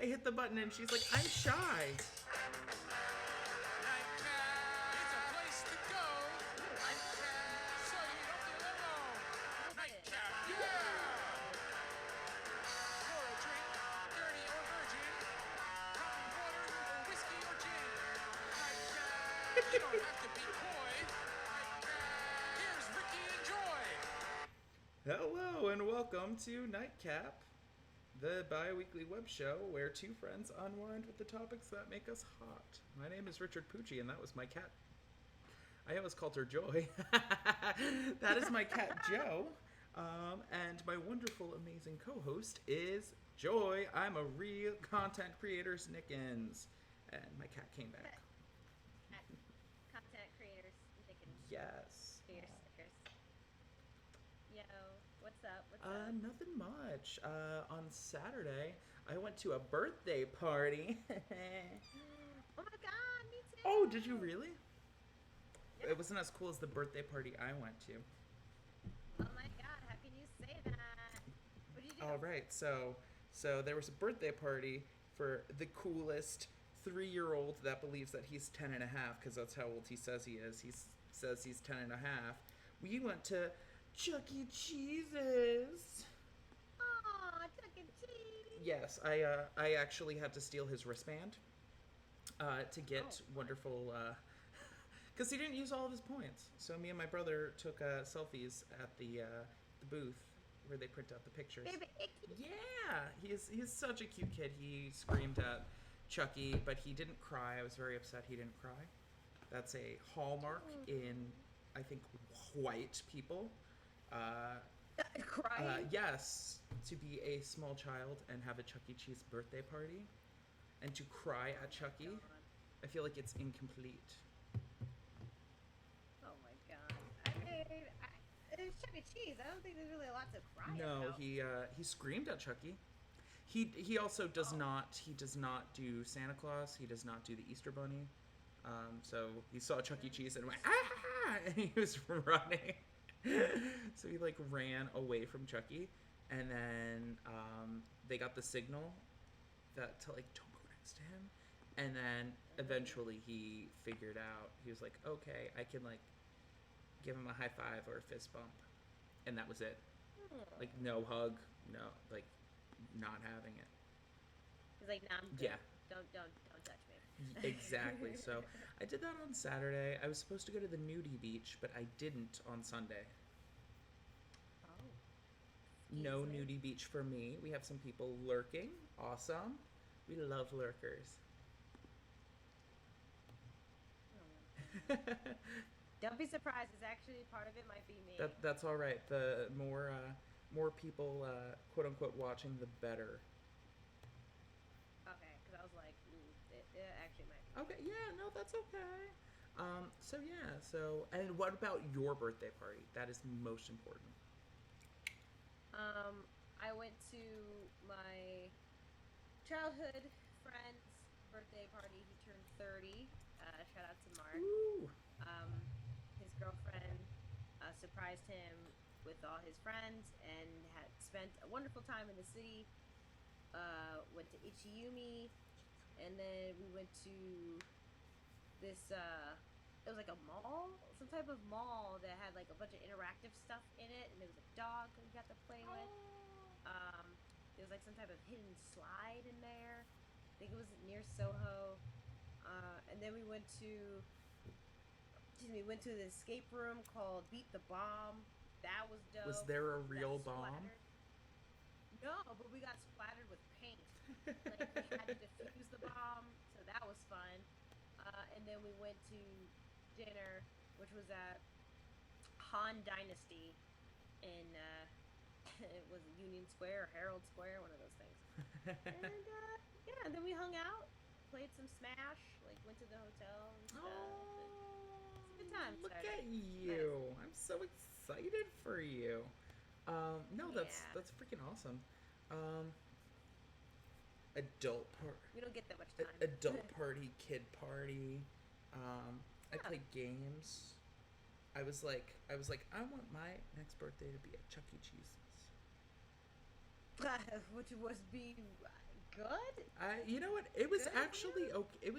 hit the button and she's like, I'm shy. Nightcap is a place to go. Nightcap, so you don't feel alone. Nightcap, yeah! Pour a drink, dirty or virgin. Coffee, water, or whiskey or gin. Nightcap, you don't have to be coy. Nightcap, here's Ricky and Joy. Hello and welcome to Nightcap, the bi-weekly web show where two friends unwind with the topics that make us hot. My name is Richard Pucci, and that was my cat. I always called her Joy. That is my cat Joe. And my wonderful, amazing co-host is Joy. I'm a real content creator, Snickens. And my cat came back. Content creators, thinking Yes. stickers. Yo, what's up? What's up? Nothing much. On Saturday, I went to a birthday party. Oh my god, me too. Oh, did you really? Yeah. It wasn't as cool as the birthday party I went to. Oh my god, how can you say that? What did you do? All right, so there was a birthday party for the coolest 3-year-old that believes that he's 10 and a half, because that's how old he says he is. He says he's 10 and a half. We went to Chuck E. Cheese's. Aw, Chuck E. Cheese. Yes, I actually had to steal his wristband to get wonderful, because he didn't use all of his points. So me and my brother took selfies at the booth where they print out the pictures. Baby Icky. Yeah, he's such a cute kid. He screamed at Chucky, but he didn't cry. I was very upset he didn't cry. That's a hallmark in, I think, white people. Crying? Yes, to be a small child and have a Chuck E. Cheese birthday party, and to cry at Chucky, God. I feel like it's incomplete. Oh my god. I mean, it's Chuck E. Cheese. I don't think there's really a lot to cry No, about. he screamed at Chucky. He also does not do Santa Claus. He does not do the Easter Bunny. So he saw Chuck E. Cheese and went ah, and he was running. So he like ran away from Chucky, and then they got the signal that to like don't go next to him, and then eventually he figured out. He was like, okay, I can like give him a high five or a fist bump, and that was it. Like no hug, no like not having it. He's like, nah, I'm good. Yeah. Don't touch me. Exactly. So I did that on Saturday. I was supposed to go to the nudie beach, but I didn't on Sunday. Oh. No Excuse me. nudie beach for me. We have some people lurking. Awesome. We love lurkers. Don't be surprised. It's actually part of it might be me. That's all right. The more people quote unquote watching, the better. Okay, because I was like, it actually might be. Okay. Yeah. No, that's okay. So yeah. So and what about your birthday party? That is most important. I went to my childhood friend's birthday party. He turned 30. Shout out to Mark. Ooh. His girlfriend surprised him with all his friends and had spent a wonderful time in the city. Went to Ichiyumi, and then we went to this. It was like a mall, some type of mall that had like a bunch of interactive stuff in it, and there was a dog that we got to play with. There was like some type of hidden slide in there. I think it was near Soho. And then we went to the escape room called Beat the Bomb. That was dope. Was there a We got real bomb? splattered. No, but we got splattered with paint. Like we had to defuse the bomb, so that was fun. And then we went to dinner, which was at Han Dynasty in it was Union Square or Herald Square, one of those things. And yeah, and then we hung out, played some Smash, like went to the hotel and stuff. It's a good time. Look Saturday. at you! I'm so excited for you. No, that's Yeah. that's freaking awesome. Adult part, We don't get that much time. adult party, kid party. I Yeah. played games. I was like, I want my next birthday to be at Chuck E. Cheese's. Which was be good? You know what? It was Good actually review? okay.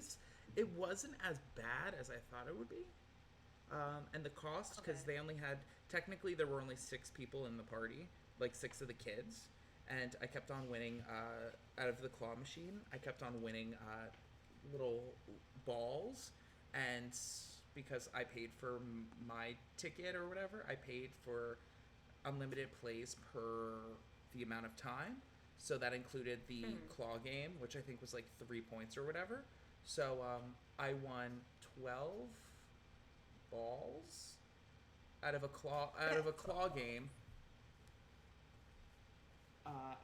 It wasn't as bad as I thought it would be. And the cost, because Okay. they only had, technically there were only 6 people in the party, like 6 of the kids, and I kept on winning out of the claw machine. I kept on winning little balls, and because I paid for my ticket or whatever, I paid for unlimited plays per the amount of time. So that included the Mhm. claw game, which I think was like 3 points or whatever. So I won 12 balls out of a claw game.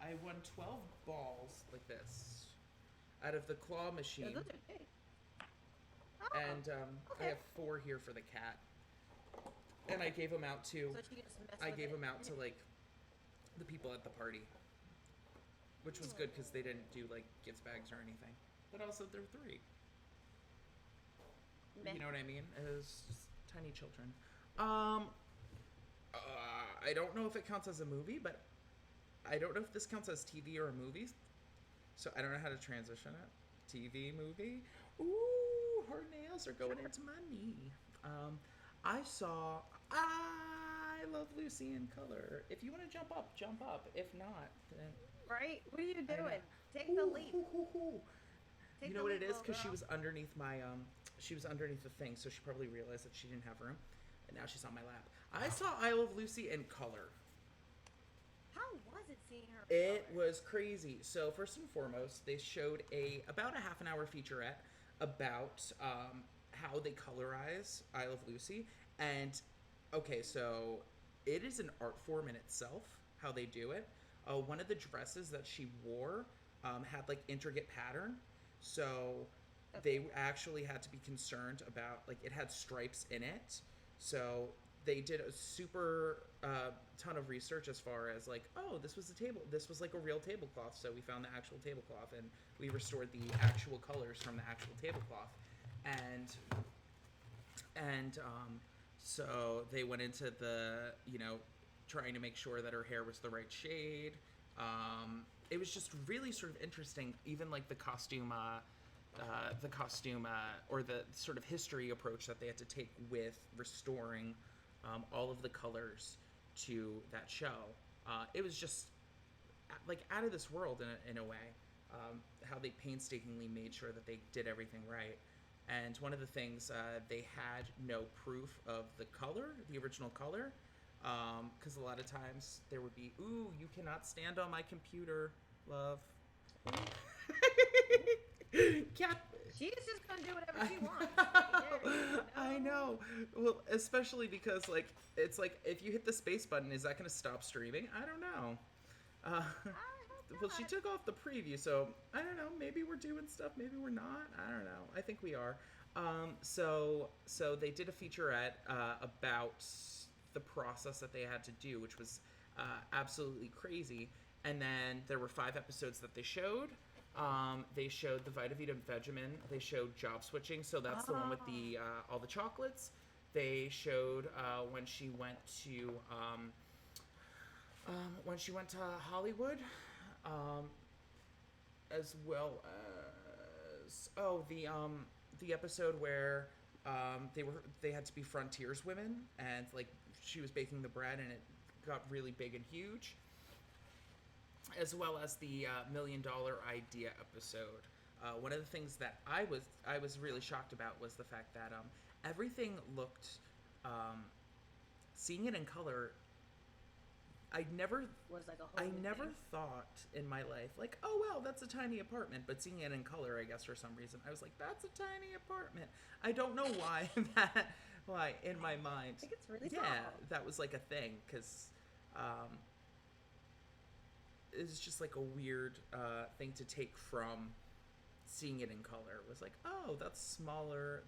I won 12 balls like this out of the claw Yeah, machine, those are big. Oh, and I okay. have 4 here for the cat. And I gave them out to So she can just mess I with gave it. them out to like the people at the party, which was good because they didn't do like gift bags or anything. But also they're 3. Meh. You know what I mean? It was just tiny children. Um, I don't know if it counts as a movie, but I don't know if this counts as TV or a movie. So I don't know how to transition it. TV, movie. Ooh, her nails are going into my knee. Um, I saw. I love Lucy in color. If you want to jump up, jump up. If not, then Right? What are you I know. doing? Take the leap. You Take know the what leap, it is? little Because she girl. was underneath my she was underneath the thing, so she probably realized that she didn't have room, and now she's on my lap. I saw I Love Lucy in color. How was it seeing her in It color? was crazy. So first and foremost, they showed about a half an hour featurette about how they colorize I Love Lucy, and okay, so it is an art form in itself how they do it. One of the dresses that she wore had like intricate pattern, so they Okay. actually had to be concerned about like it had stripes in it, so they did a super ton of research as far as like, oh, this was like a real tablecloth, so we found the actual tablecloth and we restored the actual colors from the actual tablecloth, and so they went into the trying to make sure that her hair was the right shade. It was just really sort of interesting, even like the costume or the sort of history approach that they had to take with restoring all of the colors to that show. It was just like out of this world in a way. How they painstakingly made sure that they did everything right. And one of the things, they had no proof of the color, the original color, because a lot of times there would be, ooh, you cannot stand on my computer, love. Cat. She's just gonna do whatever I she wants. Like, I know. Well, especially because like it's like if you hit the space button, is that going to stop streaming? I don't know. Uh, I hope well, she not. took off the preview, so I don't know. Maybe we're doing stuff. Maybe we're not. I don't know. I think we are. So they did a featurette about the process that they had to do, which was absolutely crazy. And then there were 5 episodes that they showed. They showed the Vita Vita Vegemin. They showed job switching, so that's the one with Oh. the all the chocolates. They showed when she went to Hollywood, um, as well as the episode where they had to be frontiers women, and like she was baking the bread and it got really big and huge, as well as the $1 million idea episode. One of the things that I was really shocked about was the fact that everything looked, um, seeing it in color. I never Was like a I whole new never thing. thought in my life like, oh well, that's a tiny apartment. But seeing it in color, I guess for some reason, I was like, that's a tiny apartment. I don't know why why in my mind, I think it's really yeah, small. that was like a thing because um, it's just like a weird thing to take from seeing it in color. It was like, oh, that's smaller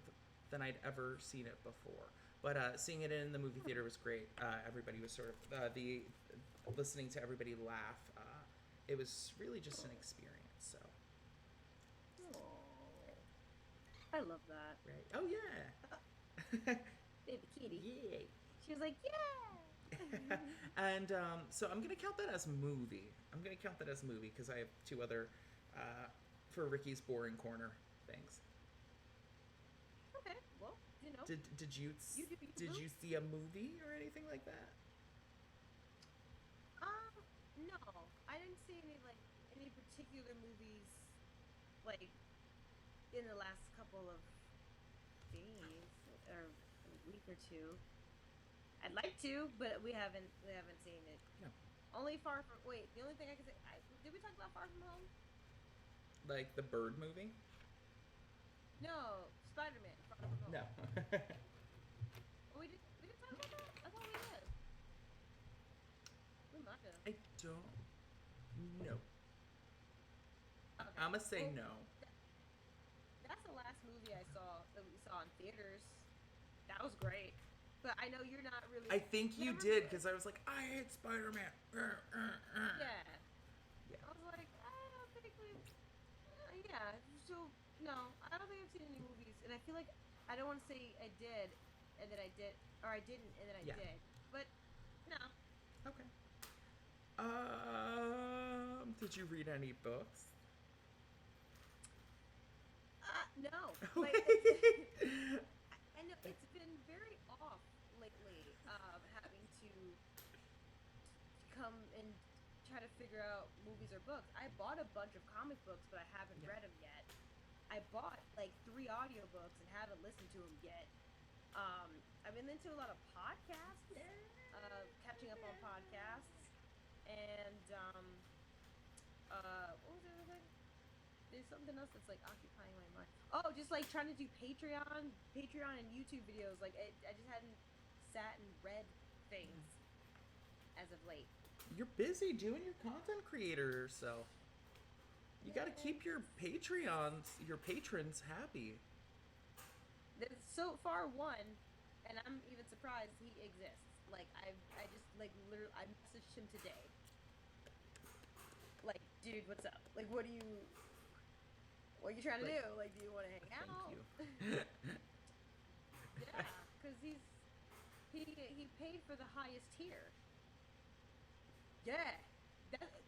than I'd ever seen it before. But seeing it in the movie theater was great. Everybody was sort of the listening to everybody laugh. It was really just an experience. So, Aw. I love that. right? Oh yeah, Baby kitty. yay! She was like, yeah. And so I'm gonna count that as movie. I'm gonna count that as movie because I have 2 other for Ricky's boring corner things. Okay, well, you know. Did you You do did you. you see a movie or anything like that? No, I didn't see any particular movies like in the last couple of days or a week or two. I'd like to, but we haven't seen it. No. Only Far From Wait, the only thing I can say, did we talk about Far From Home? Like the Bird movie? No, Spider-Man, Far From Home. No. Oh, we didn't talk about that? I thought we did. We might have. I don't know. Okay. I'm gonna say Well, no. that's the last movie I saw that we saw in theaters. That was great. But I know you're not really. I think you Never- did because I was like, I hate Spider-Man. Yeah. Yeah. I was like, I don't think we. Yeah. So no, I don't think I've seen any movies, and I feel like I don't want to say I did, and then I did, or I didn't, and then I Yeah. did. But no. Okay. Did you read any books? No. Like, I know it's been very off lately. Having to come and try to figure out movies or books. I bought a bunch of comic books, but I haven't Yeah. read them yet. I bought like 3 audiobooks and haven't listened to them yet. I've been into a lot of podcasts, catching up on podcasts, and what was the other thing? There's something else that's like occupying my mind. Oh, just like trying to do Patreon and YouTube videos. Like I just hadn't sat and read things as of late. You're busy doing your content creator self. You gotta Yeah. keep your patrons happy. There's so far one, and I'm even surprised he exists. Like I just like literally I messaged him today. Like, dude, what's up? Like, what are you trying to Like, do? Like, do you want to hang out? Thank you. Yeah, because he paid for the highest tier. Yeah,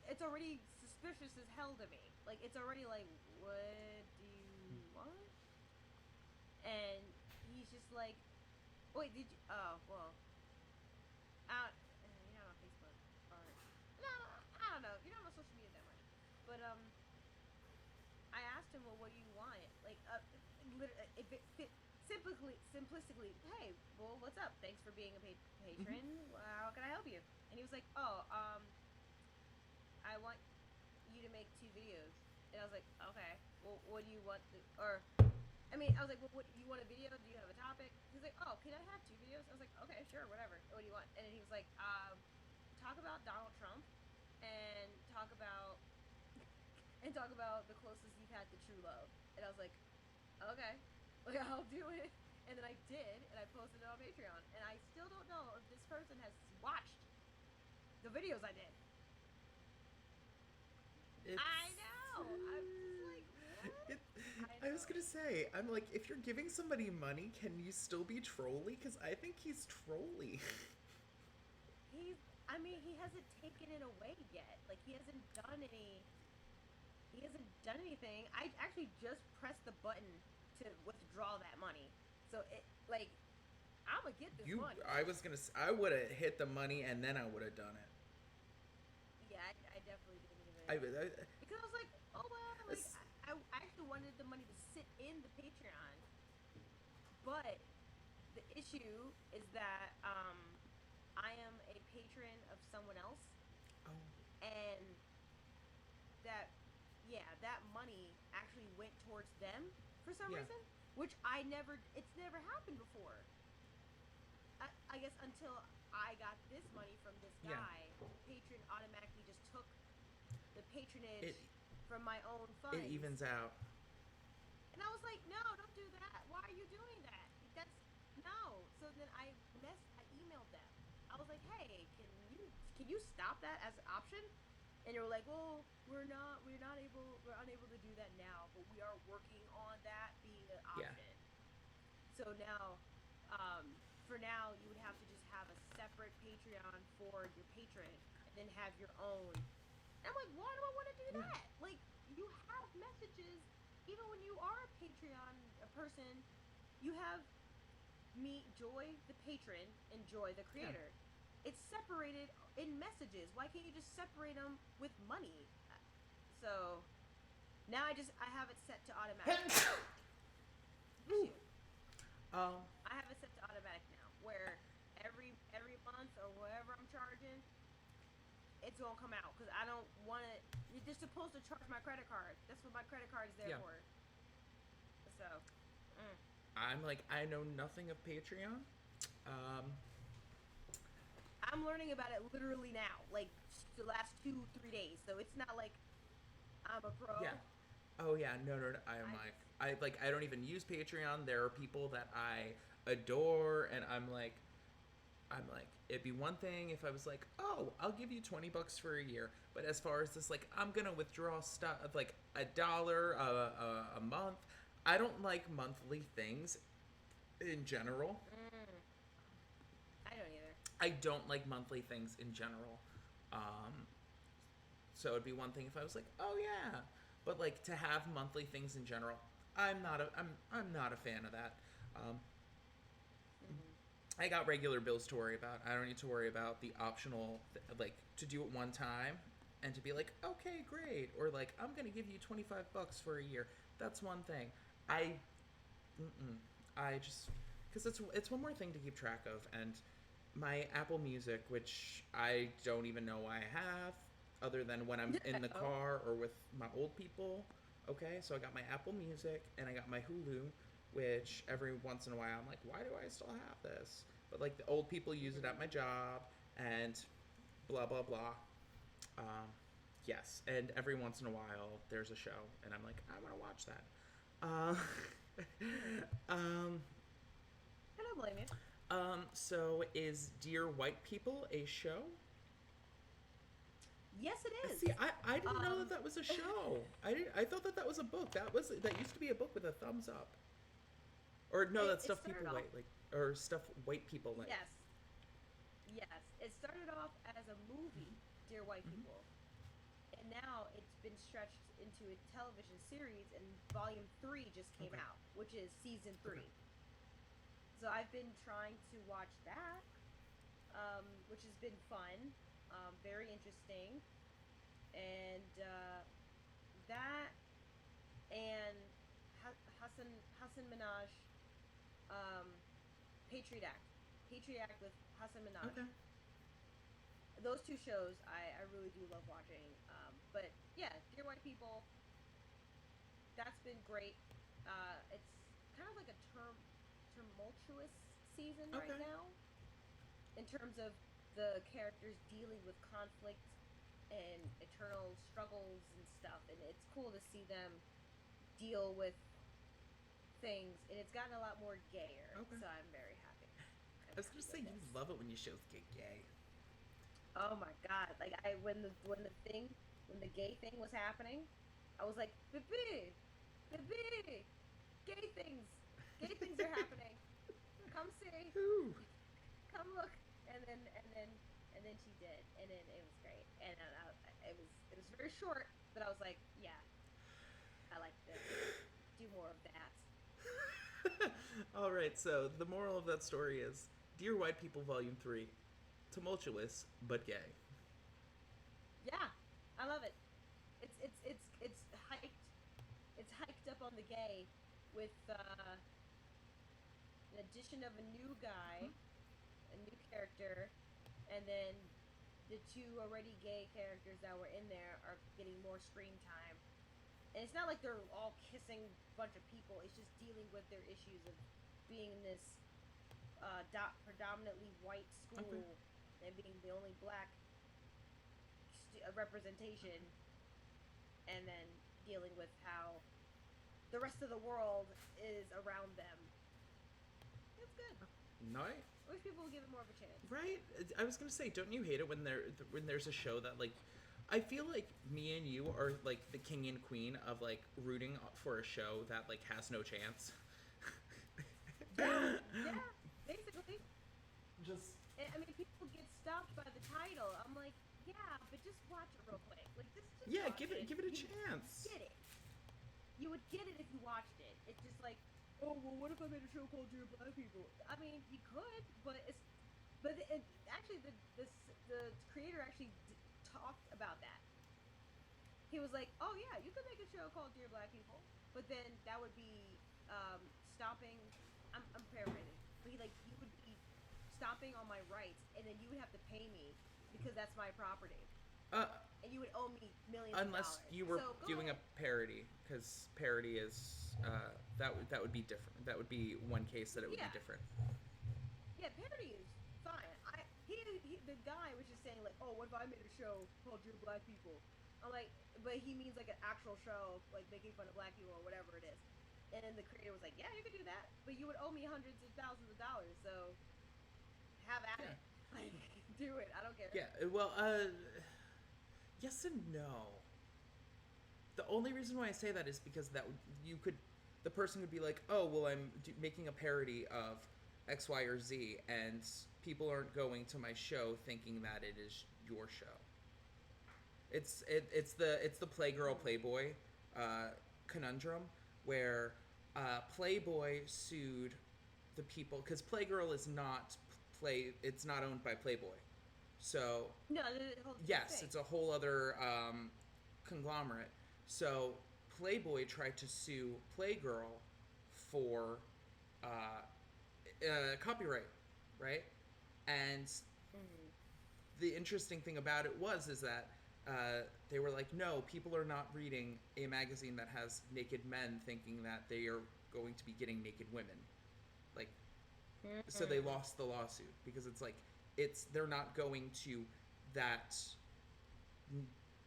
it's already suspicious as hell to me. Like, it's already like, what do you want? And he's just like, wait, did you? Oh, well, you're not on Facebook, or no, I don't know. You're not on social media that much, but I asked him, well, what do you want? Like, if it fit. Simplistically, hey, well, what's up? Thanks for being a patron. How can I help you? And he was like, oh, I want you to make 2 videos. And I was like, okay, well, what do you want? I was like, well, what, you want a video? Do you have a topic? He's like, oh, can I have 2 videos? I was like, okay, sure, whatever. What do you want? And then he was like, talk about Donald Trump and talk about the closest you've had to true love. And I was like, okay, like, I'll do it. And then I did, and I posted it on Patreon. And I still don't know if this person has watched the videos I did. I know. I'm just like, what? I was gonna say, I'm like, if you're giving somebody money, can you still be trolly? Because I think he's trolly. He hasn't taken it away yet. Like, he hasn't done anything. I actually just pressed the button to withdraw that money. So I'm gonna get this money. I would have hit the money and then I would have done it. Yeah, I definitely didn't even. Because I was like, oh well, like I actually wanted the money to sit in the Patreon, but the issue is that I am a patron of someone else, and that money actually went towards them for some reason, which it's never happened before. I guess until I got this money from this guy, Patreon automatically just took the patronage from my own funds. It evens out. And I was like, no, don't do that. Why are you doing that? No. So then I emailed them. I was like, hey, can you stop that as an option? And they were like, well, we're unable to do that now, but we are working on that being an option. Yeah. So now, for now, you would have to just have a separate Patreon for your patron, and then have your own. And I'm like, why do I want to do that? Like, you have Patreon person, you have me, Joy, the patron, and Joy, the creator. It's separated in messages. Why can't you just separate them with money? So now I have it set to automatic. I have it set to automatic now, where every month or whatever I'm charging, it's gonna come out because I don't want it. You're just supposed to charge my credit card. That's what my credit card is there for. So, I'm like, I know nothing of Patreon. I'm learning about it literally now, like the last 2-3 days. So it's not like I'm a pro. Yeah. Oh yeah, no. I don't even use Patreon. There are people that I adore, and I'm like, it'd be one thing if I was like, oh, I'll give you $20 for a year. But as far as this, like, I'm gonna withdraw stuff like $1 a month. I don't like monthly things in general. I don't either. I don't like monthly things in general. So it'd be one thing if I was like, oh yeah. But like to have monthly things in general, I'm not a fan of that. I got regular bills to worry about. I don't need to worry about the optional, like to do it one time and to be like, okay, great, or like I'm gonna give you $25 for a year. That's one thing. I just because it's one more thing to keep track of, and my Apple Music, which I don't even know why I have, other than when I'm in the car or with my old people. Okay, so I got my Apple Music and I got my Hulu, which every once in a while I'm like, why do I still have this? But like the old people use it at my job and blah blah blah. Yes, and every once in a while there's a show and I'm like, I want to watch that. I don't blame you. So is Dear White People a show? Yes, it is. See, I didn't know that was a show. I thought that was a book. That used to be a book with a thumbs up. Or no, that's stuff people like, or stuff white people like. Yes. It started off as a movie, Dear White People, and now it's been stretched into a television series, and Volume 3 just came out, which is Season 3. So I've been trying to watch that, which has been fun, very interesting, and that and Hassan Minaj, Patriot Act with Hassan Minaj. Okay. Those two shows I really do love watching. But yeah, Dear White People, that's been great. It's kind of like a tumultuous season right now, in terms of the characters dealing with conflict and eternal struggles and stuff, and it's cool to see them deal with things, and it's gotten a lot more gayer, so I'm very happy. I was gonna say, you love it when your shows get gay. Oh my god! Like when the gay thing was happening, I was like, baby, gay things are happening. Come see, come look, and then she did, and then it was great, and it was very short, but I was like, yeah, I like this. Do more of that. All right, so the moral of that story is Dear White People Volume 3, tumultuous but gay. Yeah, I love it. It's hyped. It's hyped up on the gay with an addition of a new guy, a new character, and then the two already gay characters that were in there are getting more screen time. And it's not like they're all kissing a bunch of people. It's just dealing with their issues of being in this predominantly white school and being the only black representation, and then dealing with how the rest of the world is around them. It's good. Nice. I wish people would give it more of a chance. Right? I was gonna say, don't you hate it when there's a show that like, I feel like me and you are like the king and queen of like rooting for a show that like has no chance. Yeah, basically. Just. I mean, people get stopped by the title. I'm like, yeah, but just watch it real quick. Like, just Yeah, watch give it a chance. Get it. You would get it if you watch watched it. It's just like, oh well, what if I made a show called Dear Black People? I mean, you could, actually the creator actually talked about that. He was like, oh yeah, you could make a show called Dear Black People, but then that would be stomping. I'm paraphrasing, but you would be stomping on my rights, and then you would have to pay me because that's my property. And you would owe me millions of dollars. Unless you were doing a parody, because parody is that would be different. That would be one case that it would be different. Yeah, parody is fine. The guy was just saying like, oh, what if I made a show called Dear Black People? I'm like, but he means like an actual show, like making fun of black people or whatever it is. And then the creator was like, yeah, you could do that, but you would owe me hundreds of thousands of dollars, so have at it. Like, do it. I don't care. Yeah, well, yes and no. The only reason why I say that is because the person would be like, oh, well, I'm making a parody of X, Y, or Z, and people aren't going to my show thinking that it is your show. It's the Playgirl Playboy conundrum where Playboy sued the people because Playgirl is not it's not owned by Playboy, so no, yes, it's a whole other conglomerate. So Playboy tried to sue Playgirl for copyright, right? And the interesting thing about it is that they were like, no, people are not reading a magazine that has naked men thinking that they are going to be getting naked women. Like, so they lost the lawsuit because it's like, they're not going to that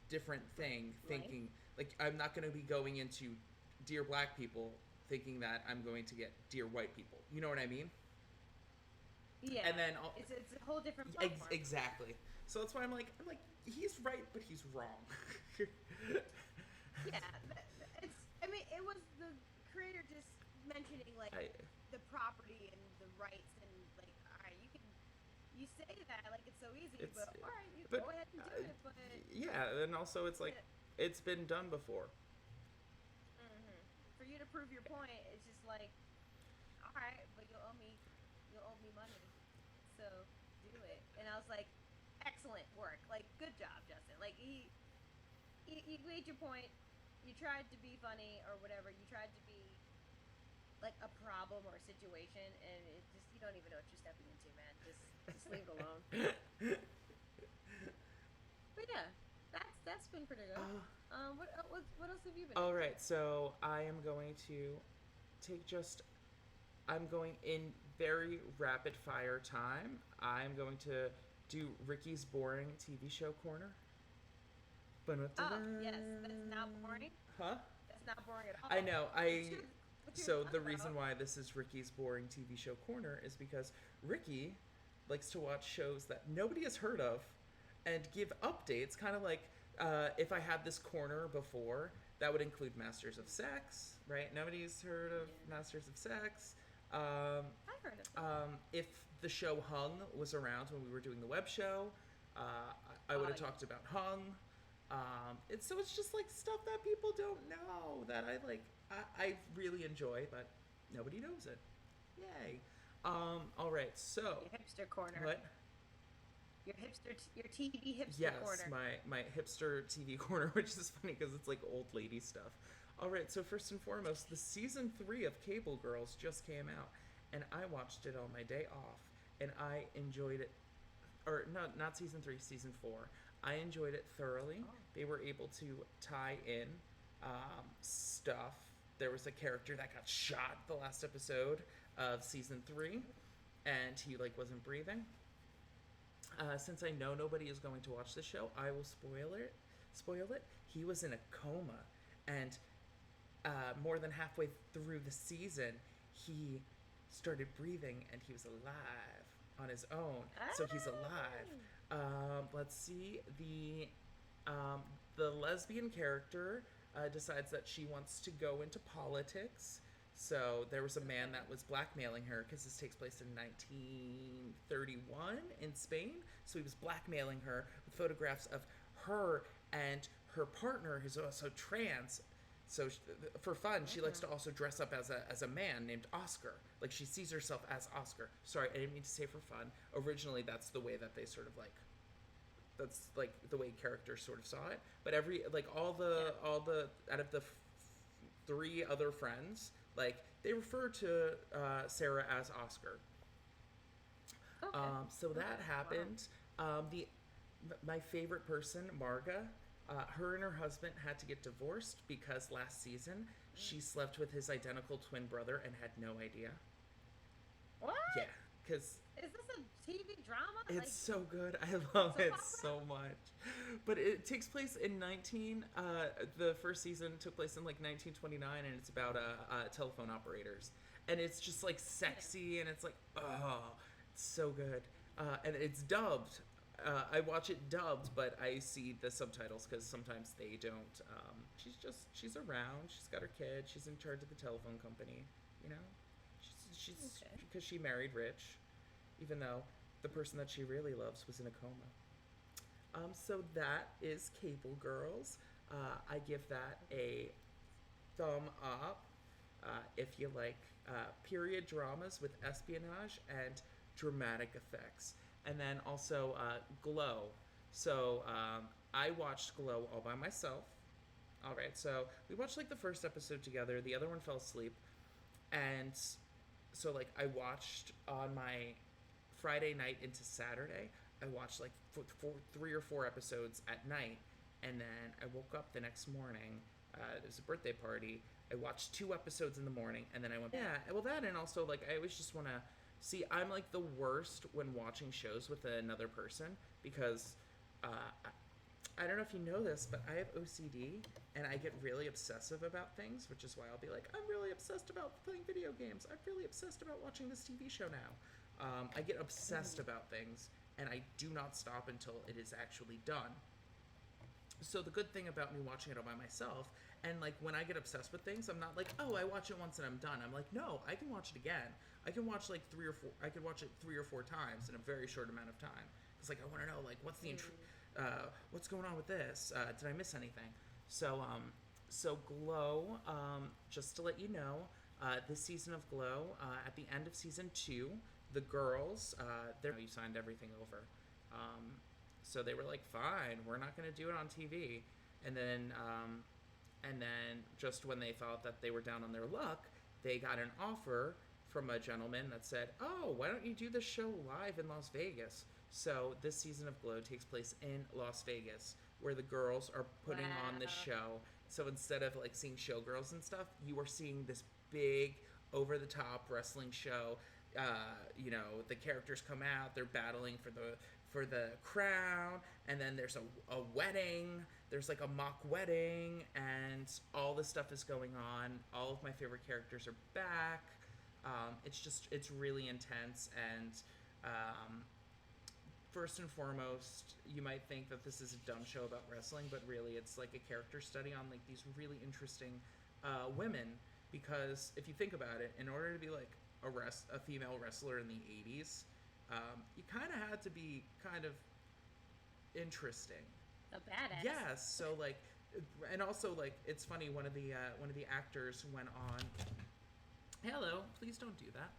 different thing thinking, like, I'm not going to be going into Dear Black People thinking that I'm going to get Dear White People. You know what I mean? Yeah. And then it's a whole different platform. Exactly. So that's why I'm like, he's right, but he's wrong. Yeah, I mean, it was the creator just mentioning like the property and the rights and like, all right, you say that like it's so easy, but all right, go ahead and do it. But yeah, and also it's like it's been done before. For you to prove your point, it's just like, all right, but you'll owe me money, so do it. And I was like, excellent work, like good job, Justin. Like you made your point. You tried to be funny or whatever. You tried to be like a problem or a situation, and it just you don't even know what you're stepping into, man. Just leave it alone. But yeah, that's been pretty good. What else have you been? All right, so I am going to I'm going in very rapid fire time. I'm going to do Ricky's boring TV show corner. Oh, yes, that's not boring. Huh? That's not boring at all. I know. So the about? reason why this is Ricky's boring TV show corner is because Ricky likes to watch shows that nobody has heard of and give updates, kind of like if I had this corner before, that would include Masters of Sex, right? Nobody's heard of Masters of Sex. I've heard of it. If the show Hung was around when we were doing the Webshow, I would have talked about Hung. It's just like stuff that people don't know that I really enjoy, but nobody knows it. Yay. All right, so your hipster corner. What? Your TV hipster corner. Yes, my hipster TV corner, which is funny because it's like old lady stuff. All right, so first and foremost, the season 3 of Cable Girls just came out, and I watched it on my day off, and I enjoyed it. Or no, not season 3, season 4. I enjoyed it thoroughly. They were able to tie in stuff. There was a character that got shot the last episode of season 3, and he wasn't breathing. Since I know nobody is going to watch the show, I will spoil it. He was in a coma, and more than halfway through the season, he started breathing, and he was alive on his own. So he's alive. Let's see. The lesbian character decides that she wants to go into politics. So there was a man that was blackmailing her because this takes place in 1931 in Spain. So he was blackmailing her with photographs of her and her partner, who's also trans, So for fun, she likes to also dress up as a man named Oscar. Like she sees herself as Oscar. Sorry, I didn't mean to say for fun. Originally, that's the way that they sort of like. That's like the way characters sort of saw it. But all the out of the three other friends, like they refer to Sarah as Oscar. Okay. So that happened. My favorite person, Marga, her and her husband had to get divorced because last season she slept with his identical twin brother and had no idea. What? Yeah, because Is this a TV drama? it's so good. I love it so much. But it takes place in the first season took place in like 1929, and it's about telephone operators. And it's just like sexy, and it's like, oh, it's so good. And it's dubbed. I watch it dubbed, but I see the subtitles because sometimes they don't. She's around. She's got her kid. She's in charge of the telephone company. You know, she's Okay. because she married rich, even though the person that she really loves was in a coma. So that is Cable Girls. I give that a thumb up. If you like period dramas with espionage and dramatic effects. And then also Glow. So I watched Glow all by myself. All right, so we watched like the first episode together. The other one fell asleep. And so like I watched on my Friday night into Saturday. I watched like three or four episodes at night. And then I woke up the next morning. It was a birthday party. I watched 2 episodes in the morning, and then I went, yeah, well, that, and also, like, I always just want to see, I'm, like, the worst when watching shows with another person, because, I don't know if you know this, but I have OCD, and I get really obsessive about things, which is why I'll be like, I'm really obsessed about playing video games. I'm really obsessed about watching this TV show now. I get obsessed about things, and I do not stop until it is actually done. So the good thing about me watching it all by myself, and like when I get obsessed with things, I'm not like, oh, I watch it once and I'm done. I'm like, no, I can watch it again. I can watch like I could watch it 3 or 4 times in a very short amount of time. Because like I want to know like what's what's going on with this? Did I miss anything? So Glow, just to let you know, this season of Glow, at the end of season 2, the girls, you signed everything over. So they were like, fine, we're not going to do it on TV. And then just when they thought that they were down on their luck, they got an offer from a gentleman that said, oh, why don't you do this show live in Las Vegas? So this season of Glow takes place in Las Vegas, where the girls are putting on this show. So instead of like seeing showgirls and stuff, you are seeing this big, over-the-top wrestling show. The characters come out, they're battling for the crown, and then there's a wedding, there's like a mock wedding, and all this stuff is going on. All of my favorite characters are back. It's really intense, and first and foremost, you might think that this is a dumb show about wrestling, but really it's like a character study on like these really interesting women, because if you think about it, in order to be like a female wrestler in the 80s, you kind of had to be kind of interesting. A badass. Yes. So like, and also like, it's funny. One of the actors went on. Hello, please don't do that.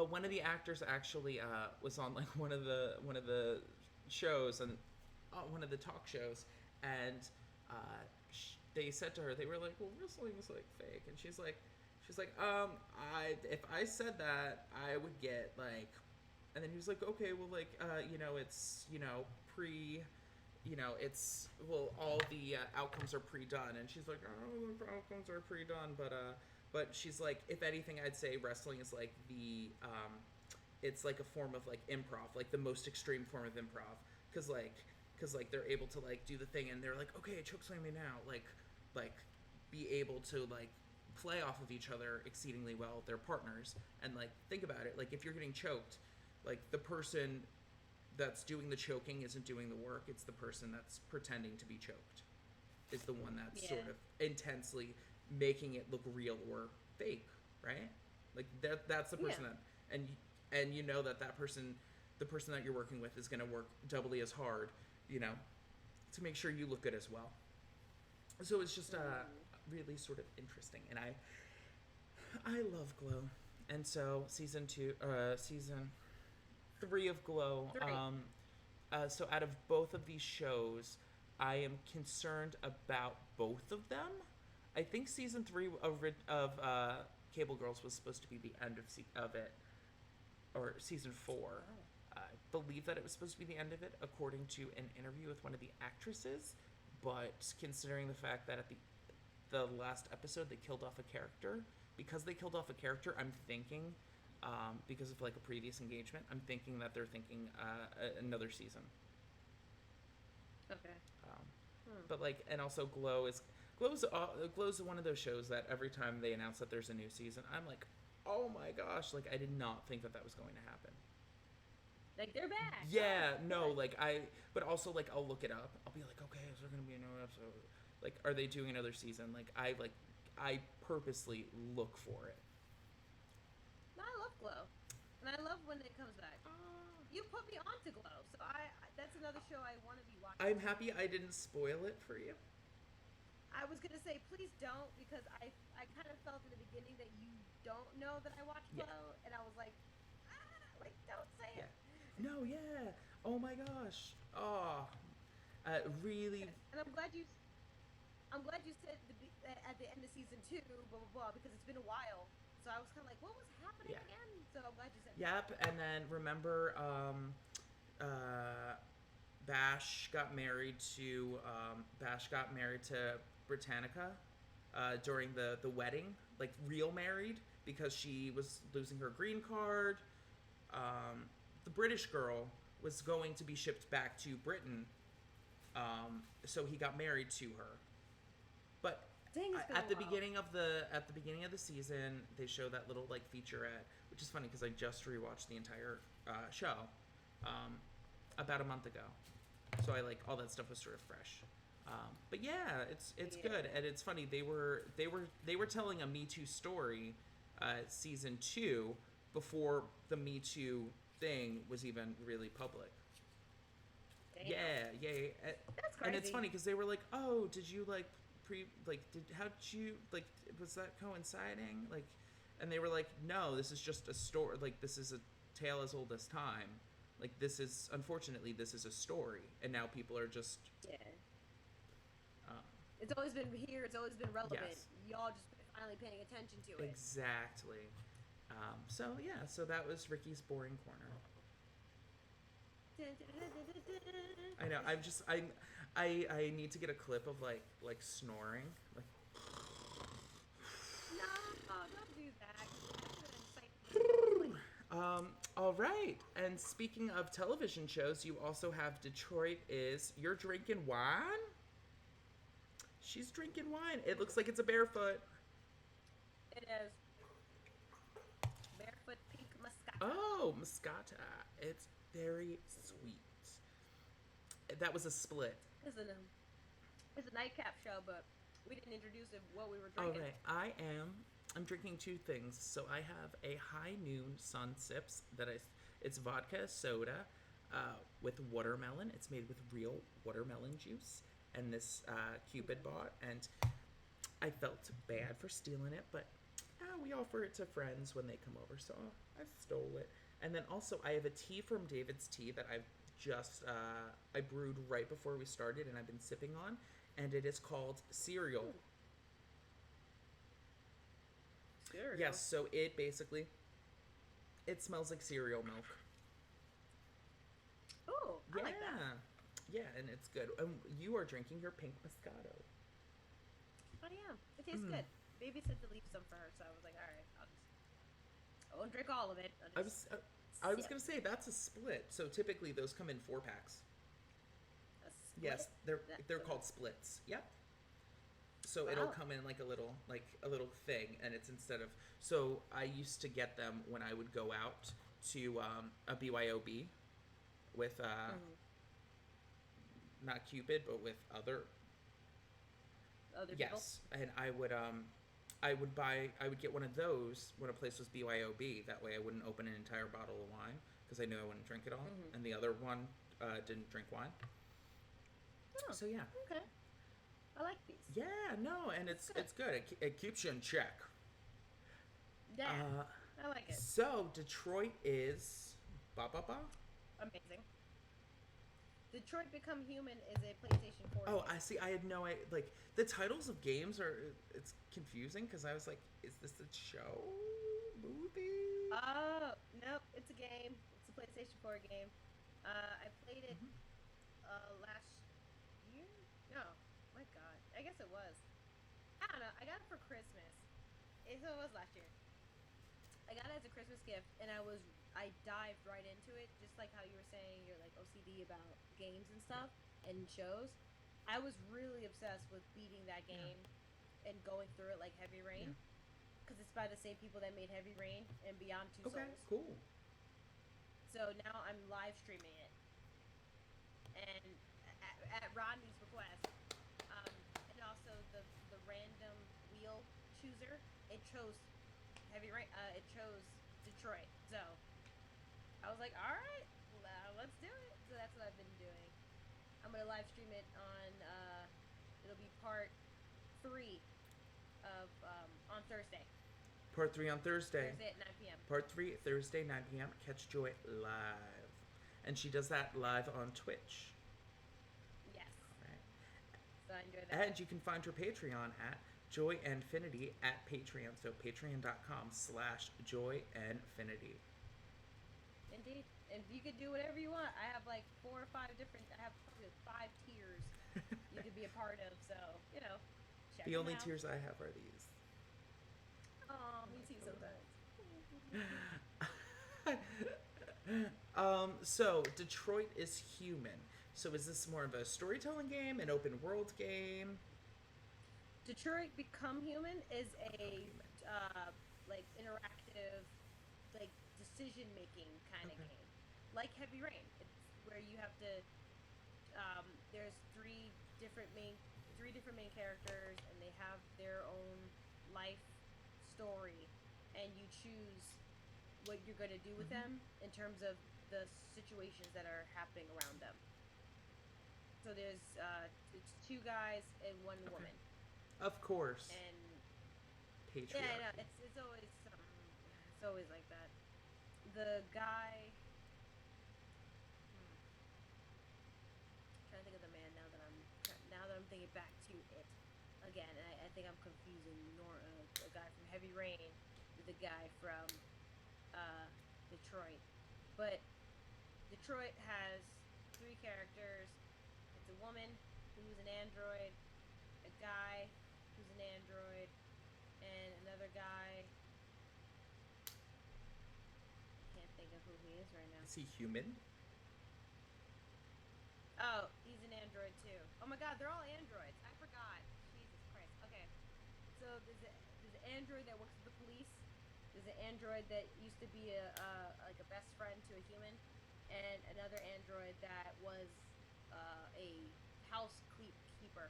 One of the actors actually was on like one of the shows and one of the talk shows, and they said to her, they were like, well, wrestling is like fake, and she's like, if I said that, I would get like, and then he was like, okay, well, like, it's, it's, well, all the outcomes are pre-done, and she's like, oh, the outcomes are pre-done, but she's like, if anything, I'd say wrestling is like it's like a form of like improv, like the most extreme form of improv, because they're able to like do the thing, and they're like, okay, chokeslam me now, like be able to like play off of each other exceedingly well, their partners, and like think about it, like if you're getting choked, like the person that's doing the choking isn't doing the work, it's the person that's pretending to be choked is the one that's sort of intensely making it look real or fake, right? Like that's the person that, and you know that person, the person that you're working with, is going to work doubly as hard, to make sure you look good as well. So it's just really sort of interesting, and I love Glow, and so season 3 of Glow. Three. So out of both of these shows, I am concerned about both of them. I think season 3 of Cable Girls was supposed to be the end of it, or season 4. I believe that it was supposed to be the end of it, according to an interview with one of the actresses. But considering the fact that at the last episode they killed off a character, because they killed off a character, I'm thinking, because of like a previous engagement, I'm thinking that they're thinking another season. Okay. But like, and also Glow's one of those shows that every time they announce that there's a new season, I'm like, oh my gosh, like I did not think that was going to happen. Like they're back. Yeah, no, like but also like I'll look it up. I'll be like, okay, is there gonna be another episode? Like, are they doing another season? I purposely look for it. No, I love Glow, and I love when it comes back. You put me on to Glow, so I that's another show I want to be watching. I'm happy I didn't spoil it for you. I was gonna say please don't, because I kind of felt in the beginning that you don't know that I watched Glow, and I was like don't say it. No, yeah. Oh my gosh. Really. And I'm glad you said at the end of season 2, blah blah blah, because it's been a while. So I was kind of like, what was happening again? So I'm glad you said. Yep. And then remember, Bash got married to Britannica during the wedding, like real married, because she was losing her green card. The British girl was going to be shipped back to Britain, so he got married to her. But at the beginning of the season, they show that little like featurette, which is funny because I just rewatched the entire show about a month ago, so I like all that stuff was sort of fresh. But yeah, it's good, and it's funny they were telling a Me Too story, season 2, before the Me Too thing was even really public. Damn. Yeah. That's crazy. And it's funny because they were like, "Oh, did you was that coinciding?" Like, and they were like, "No, this is just a story. Like, this is a tale as old as time. Like, unfortunately, this is a story, and now people are just it's always been here. It's always been relevant. Yes. Y'all just finally paying attention to it. Exactly." So that was Ricky's boring corner. I know. I need to get a clip of like snoring. Like. No, don't do that. All right. And speaking of television shows, you also have Detroit is You're Drinking Wine? She's drinking wine. It looks like it's a barefoot. It is. Barefoot pink Moscato. Oh, Moscato. It's very sweet. That was a split. It's a Nightcap show, but we didn't introduce what we were drinking. Okay, I'm drinking 2 things. So I have a High Noon Sun Sips it's vodka soda with watermelon. It's made with real watermelon juice, and this Cupid bought, and I felt bad for stealing it, but we offer it to friends when they come over, so I stole it. And then also I have a tea from David's Tea that I've just I brewed right before we started, and I've been sipping on, and it is called Cereal. Cereal? Yes, so it smells like cereal milk. Oh, I like that. Yeah, and it's good. You are drinking your pink Moscato. Oh yeah, it tastes good. Baby said to leave some for her, so I was like, all right, I won't drink all of it. I was gonna say that's a split. So typically those come in 4-packs. A split? Yes, they're called splits. Yep. So it'll come in like a little thing, and it's instead of. So I used to get them when I would go out to a BYOB with not Cupid, but with other people? Yes, and I would get one of those when a place was BYOB. That way I wouldn't open an entire bottle of wine because I knew I wouldn't drink it all. And the other one didn't drink wine. Oh, so yeah. Okay. I like these. Yeah, no, and it's good. It keeps you in check. Yeah, Uh, I like it. so Detroit is ba. Amazing. Detroit Become Human is a PlayStation 4 Oh, game. I see. I had no idea. Like the titles of games are it's confusing because I was like, is this a show, movie? Oh, nope, it's a game. It's a PlayStation 4 game. I played it Mhm. last year? No. My god. I guess it was. I don't know. I got it for Christmas. So it was last year. I got it as a Christmas gift, and I dived right into it, just like how you were saying you're like OCD about games and Yeah, stuff and shows. I was really obsessed with beating that yeah, game and going through it like Heavy yeah. Rain, because it's by the same people that made Heavy Rain and Beyond Two Okay, Souls. cool. So now I'm live streaming it, and at Rodney's request, um, and also the random wheel chooser, it chose Heavy Rain. It chose Detroit. So I was like, all right, let's do it. So that's what I've been doing. I'm gonna live stream it on. It'll be part 3 of on Thursday. Part 3 on Thursday. Thursday at 9 p.m. Part 3 Thursday 9 p.m. Catch Joy live, and she does that live on Twitch. Yes. All right. So I enjoy that. And you can find her Patreon at joyinfinity at Patreon. So patreon.com/joyinfinity. Indeed. And you could do whatever you want. I have like 4 or 5 different. I have probably 5 tiers you could be a part of. So check The them only out. tiers I have are these. Oh, me too sometimes. So Detroit is human. So is this more of a storytelling game, an open world game? Detroit Become Human is a Human. like interactive, like decision making kind of Okay. game, like Heavy Rain. It's where you have to. There's three different main characters, and they have their own life story, and you choose what you're going to do with them in terms of the situations that are happening around them. So there's it's 2 guys and 1 Okay. woman, Of course. and Patriarchy. yeah, I know it's always it's always like that. The guy, trying to think of the man now that I'm thinking back to it again. I think I'm confusing a guy from Heavy Rain with the guy from Detroit, but Detroit has 3 characters. It's a woman who's an android, a guy who's an android, and another guy. I can't think of who he is right now. Is he human? Oh, he's an android too. Oh my god, they're all androids. I forgot. Jesus Christ. Okay. So there's an android that works with the police. There's an android that used to be like a best friend to a human, and another android that was a housekeeper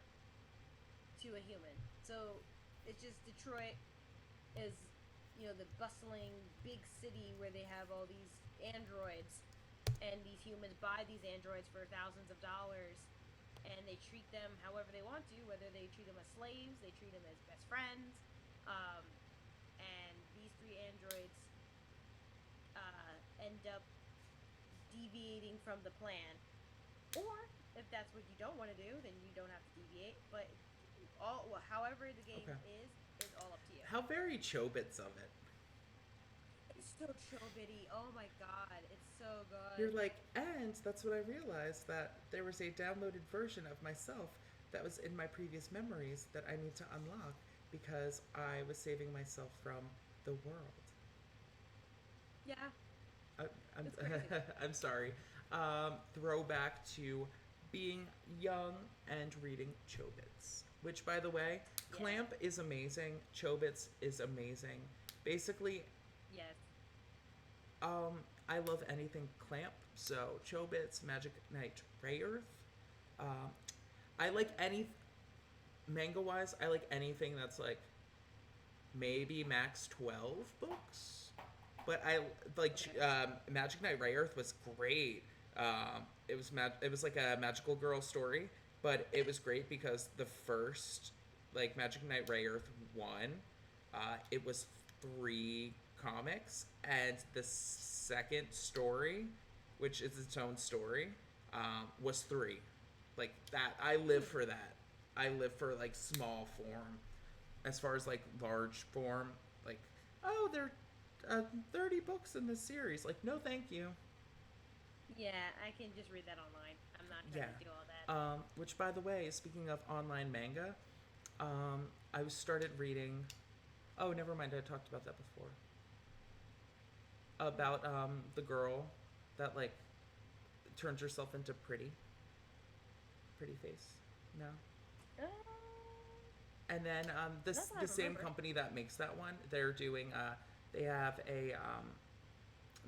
to a human. So it's just Detroit is the bustling big city where they have all these androids, and these humans buy these androids for thousands of dollars, and they treat them however they want to, whether they treat them as slaves, they treat them as best friends, and these 3 androids end up deviating from the plan, or if that's what you don't want to do, then you don't have to deviate, but however the game Okay. is all up to you. How very Chobits of it. It's so chobity. Oh my god, it's so good. You're like, and that's what I realized, that there was a downloaded version of myself that was in my previous memories that I need to unlock because I was saving myself from the world. Yeah. I'm, It's crazy. I'm sorry. Throwback to being young and reading Chobits. Which, by the way, Yeah. Clamp is amazing. Chobits is amazing. Basically, Yes. I love anything Clamp. So Chobits, Magic Knight Rayearth. I like any manga wise. I like anything that's like maybe max 12 books. But I like Magic Knight Rayearth was great. It was like a magical girl story, but it was great because the first, like, Magic Knight Rayearth 1, it was 3 comics, and the second story, which is its own story, was 3. Like, that, I live for that. I live for, like, small form. As far as, like, large form, like, oh, there are 30 books in this series. Like, no, thank you. Yeah, I can just read that online. I'm not trying Yeah. to do all that. Which, by the way, speaking of online manga, I started reading. Oh, never mind. I talked about that before. About the girl that, like, turns herself into pretty face. No. Uh, And then Not that I the same remember. company that makes that one, they're doing. They have a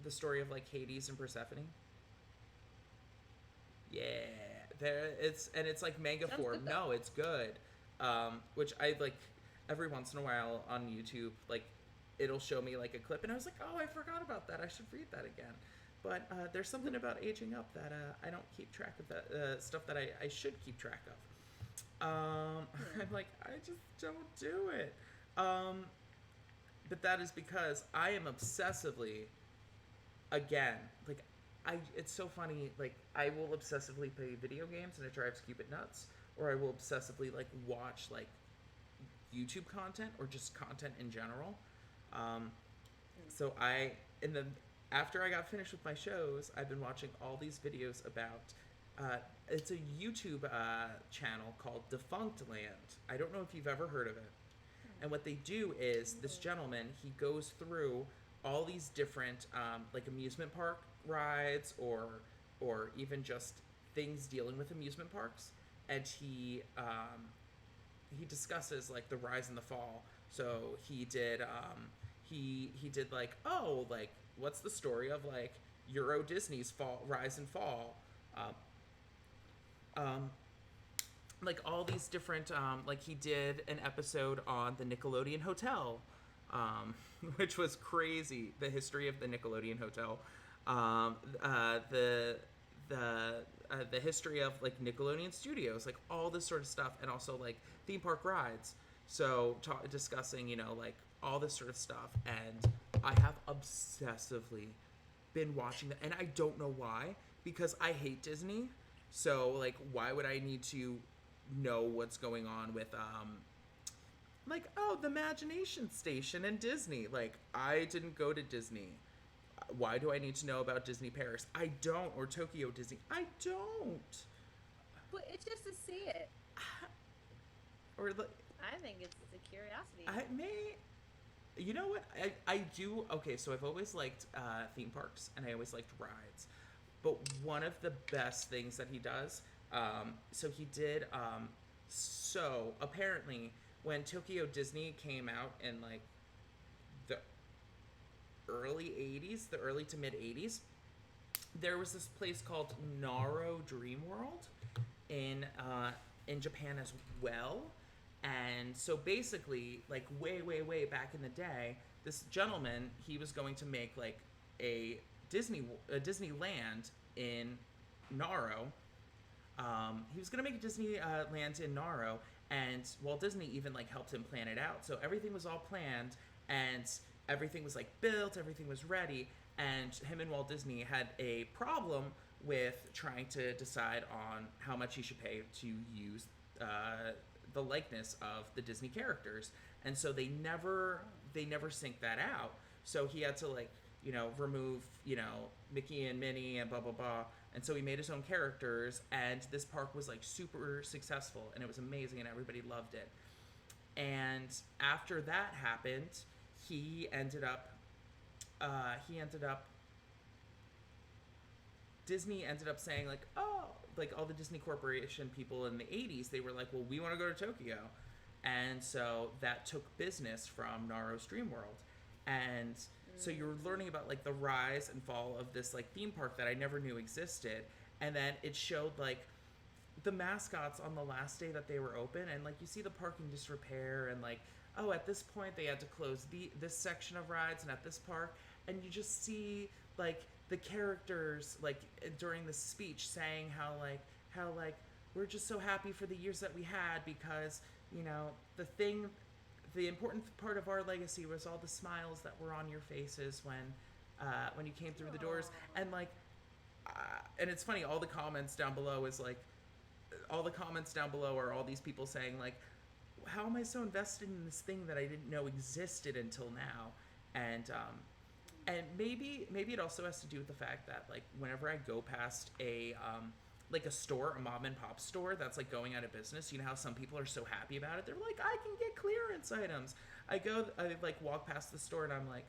the story of, like, Hades and Persephone. Yeah, it's like manga Sounds form. good, though. No, it's good. Which I like every once in a while on YouTube. Like, it'll show me, like, a clip, and I was like, oh, I forgot about that. I should read that again. But there's something about aging up that I don't keep track of that stuff that I should keep track of. I'm like, I just don't do it. But that is because I am obsessively, again, like, it's so funny, like, I will obsessively play video games and it drives Cupid nuts, or I will obsessively, like, watch, like, YouTube content or just content in general. So in the after I got finished with my shows, I've been watching all these videos about. It's a YouTube channel called Defunct Land. I don't know if you've ever heard of it. And what they do is this gentleman, he goes through all these different like amusement park rides or even just things dealing with amusement parks, and he discusses, like, the rise and the fall. So he did he did, like, oh, like, what's the story of, like, Euro Disney's fall, rise and fall, um, like, all these different like, he did an episode on the Nickelodeon Hotel, which was crazy, the history of the Nickelodeon Hotel, the the history of, like, Nickelodeon Studios, like, all this sort of stuff, and also, like, theme park rides. So discussing, like, all this sort of stuff, and I have obsessively been watching that, and I don't know why, because I hate Disney. So, like, why would I need to know what's going on with like, oh, the Imagination Station and Disney? Like, I didn't go to Disney. Why do I need to know about Disney Paris? I don't. Or Tokyo Disney. I don't. But it's just to see it. Or, like, I think it's a curiosity. I may. You know what? I do. Okay, so I've always liked theme parks, and I always liked rides. But one of the best things that he does, so he did, so apparently when Tokyo Disney came out in, like, the early 80s, the early to mid 80s, there was this place called Naro Dream World in Japan as well. And so basically, like, way back in the day, this gentleman, he was going to make, like, a Disneyland in Naro. He was gonna make a Disneyland in Naro, and Walt Disney even, like, helped him plan it out. So everything was all planned, and everything was, like, built, everything was ready, and him and Walt Disney had a problem with trying to decide on how much he should pay to use the likeness of the Disney characters, and so they never synced that out. So he had to, like, remove, Mickey and Minnie and blah blah blah, and so he made his own characters, and this park was, like, super successful, and it was amazing, and everybody loved it. And after that happened, he ended up Disney ended up saying, like, oh, like, all the Disney Corporation people in the 80s, they were like, well, we want to go to Tokyo. And so that took business from Naro's Dream World. And so you're learning about, like, the rise and fall of this, like, theme park that I never knew existed. And then it showed, like, the mascots on the last day that they were open, and, like, you see the park in disrepair, and, like, oh, at this point they had to close this section of rides, and at this park, and you just see, like, the characters, like, during the speech saying how we're just so happy for the years that we had because, you know, the important part of our legacy was all the smiles that were on your faces when you came through the doors. And like, and it's funny, all the comments down below are all these people saying like, how am I so invested in this thing that I didn't know existed until now? And maybe it also has to do with the fact that like whenever I go past a store, a mom and pop store that's like going out of business, you know how some people are so happy about it, they're like, I can get clearance items. I like walk past the store and I'm like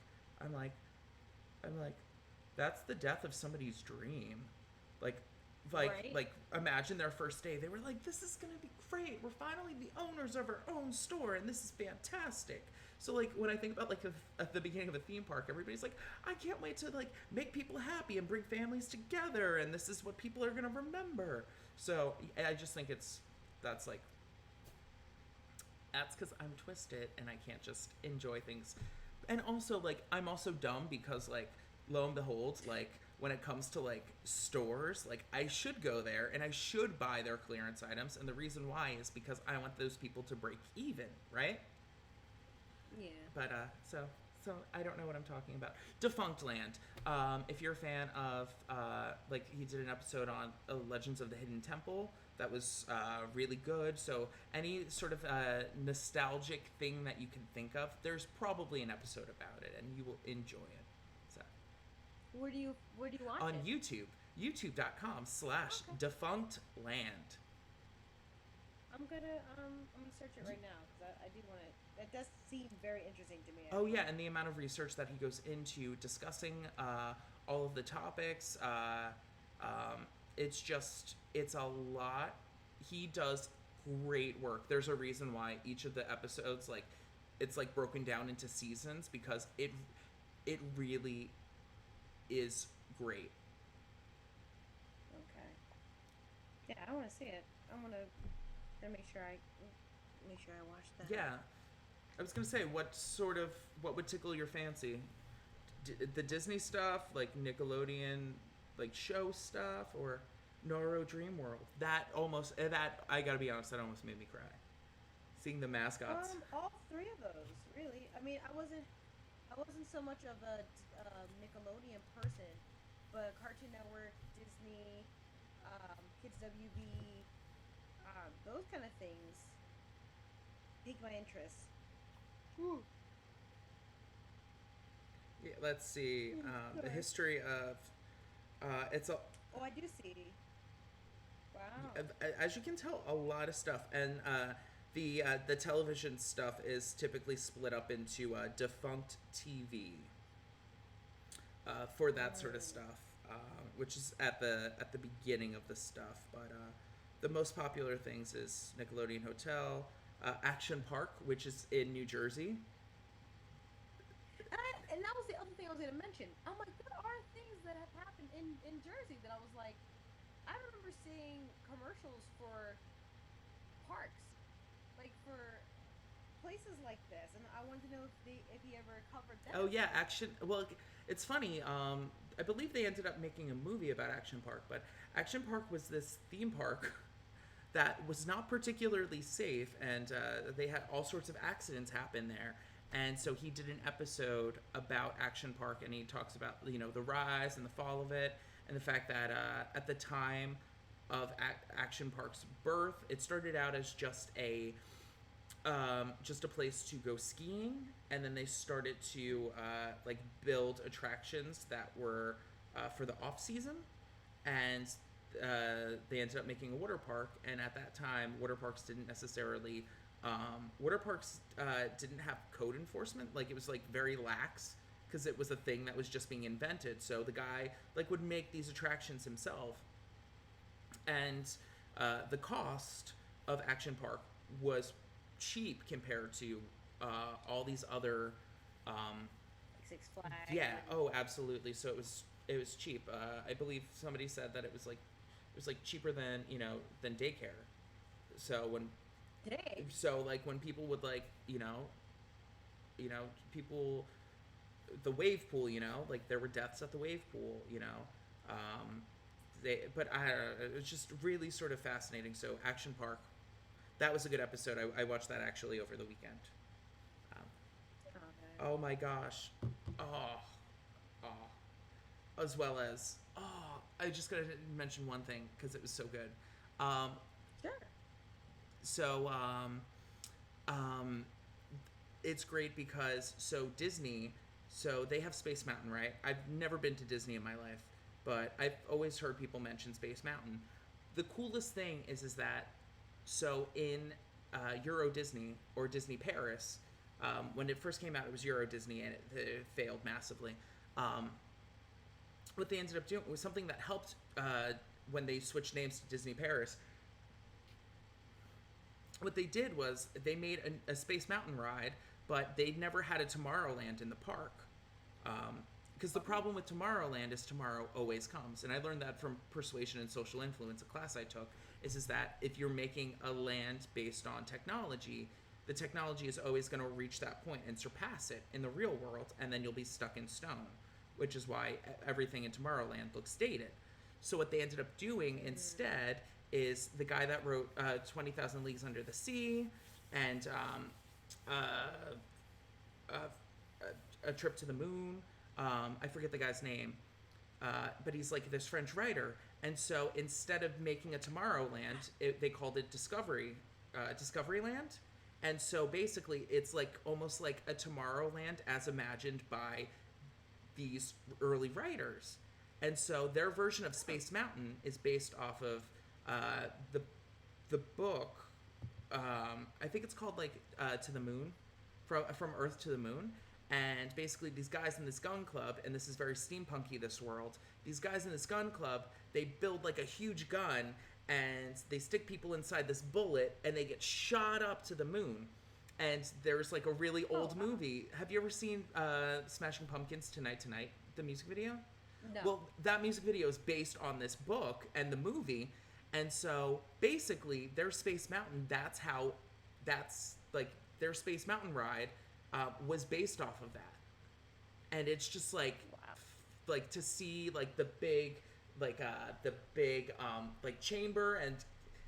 that's the death of somebody's dream. Like Right? like imagine their first day, they were like, this is gonna be great, we're finally the owners of our own store and this is fantastic. So like when I think about like at the beginning of a theme park, everybody's like, I can't wait to like make people happy and bring families together and this is what people are gonna remember. So I just think that's because I'm twisted and I can't just enjoy things. And also like I'm also dumb because like lo and behold, like when it comes to like stores, like I should go there and I should buy their clearance items, and the reason why is because I want those people to break even, right? Yeah. But so I don't know what I'm talking about. Defunct Land. If you're a fan of like he did an episode on Legends of the Hidden Temple that was really good. So any sort of nostalgic thing that you can think of, there's probably an episode about it, and you will enjoy it. So Where do you watch on it? YouTube, youtube.com/defunctland. I'm gonna search it right now because I do want to. That does seem very interesting to me. Oh yeah, and the amount of research that he goes into discussing all of the topics, it's a lot. He does great work. There's a reason why each of the episodes it's like broken down into seasons because it really is great. Okay. Yeah, I want to see it. I want to make sure I watch that. Yeah. I was gonna say, what would tickle your fancy? The Disney stuff, like Nickelodeon, like show stuff, or Noro Dream World? That I gotta be honest, that almost made me cry. Seeing the mascots. All three of those, really. I mean, I wasn't so much of a Nickelodeon person, but Cartoon Network, Disney, Kids WB, those kind of things pique my interest. Whew. Yeah, let's see. The history of it's a Oh, I do see. Wow. as you can tell, a lot of stuff, and the television stuff is typically split up into defunct TV for that sort of stuff, which is at the beginning of the stuff. But the most popular things is Nickelodeon Hotel, Action Park, which is in New Jersey. And that was the other thing I was going to mention. I'm like, there are things that have happened in Jersey that I was like, I remember seeing commercials for parks, like for places like this, and I wanted to know if he ever covered that. Oh yeah, Action. Well, it's funny. I believe they ended up making a movie about Action Park, but Action Park was this theme park that was not particularly safe, and they had all sorts of accidents happen there. And so he did an episode about Action Park, and he talks about the rise and the fall of it, and the fact that at the time of Action Park's birth, it started out as just a place to go skiing, and then they started to build attractions that were for the off season, and they ended up making a water park. And at that time, water parks didn't have code enforcement. Like, it was very lax because it was a thing that was just being invented. So the guy would make these attractions himself, and the cost of Action Park was cheap compared to all these other Six Flags. yeah. Oh, absolutely. So it was cheap. I believe somebody said that it was cheaper than daycare. So when people would people, the wave pool, there were deaths at the wave pool, but it was just really sort of fascinating. So Action Park, that was a good episode. I watched that actually over the weekend. Okay. Oh my gosh, oh, as well as I just gotta mention one thing because it was so good. Sure. So it's great because Disney, they have Space Mountain, right? I've never been to Disney in my life, but I've always heard people mention Space Mountain. The coolest thing is that in Euro Disney or Disney Paris, when it first came out, it was Euro Disney and it failed massively. What they ended up doing was something that helped when they switched names to Disney Paris. What they did was they made a Space Mountain ride, but they'd never had a Tomorrowland in the park. Because the problem with Tomorrowland is tomorrow always comes. And I learned that from Persuasion and Social Influence, a class I took, is that if you're making a land based on technology, the technology is always going to reach that point and surpass it in the real world, and then you'll be stuck in stone, which is why everything in Tomorrowland looks dated. So what they ended up doing instead is the guy that wrote 20,000 Leagues Under the Sea and A Trip to the Moon. I forget the guy's name, but he's like this French writer. And so instead of making a Tomorrowland, they called it Discoveryland. And so basically, it's like almost like a Tomorrowland as imagined by these early writers. And so their version of Space Mountain is based off of the book. I think it's called like To the Moon, from Earth to the Moon. And basically, these guys in this gun club, and this is very steampunky, this world. These guys in this gun club, they build like a huge gun, and they stick people inside this bullet, and they get shot up to the moon. And there's like a really old movie. Have you ever seen Smashing Pumpkins' Tonight, the music video? No. Well, that music video is based on this book and the movie. And so basically, their Space Mountain, that's like their Space Mountain ride was based off of that. And it's just like, like to see like the big chamber, and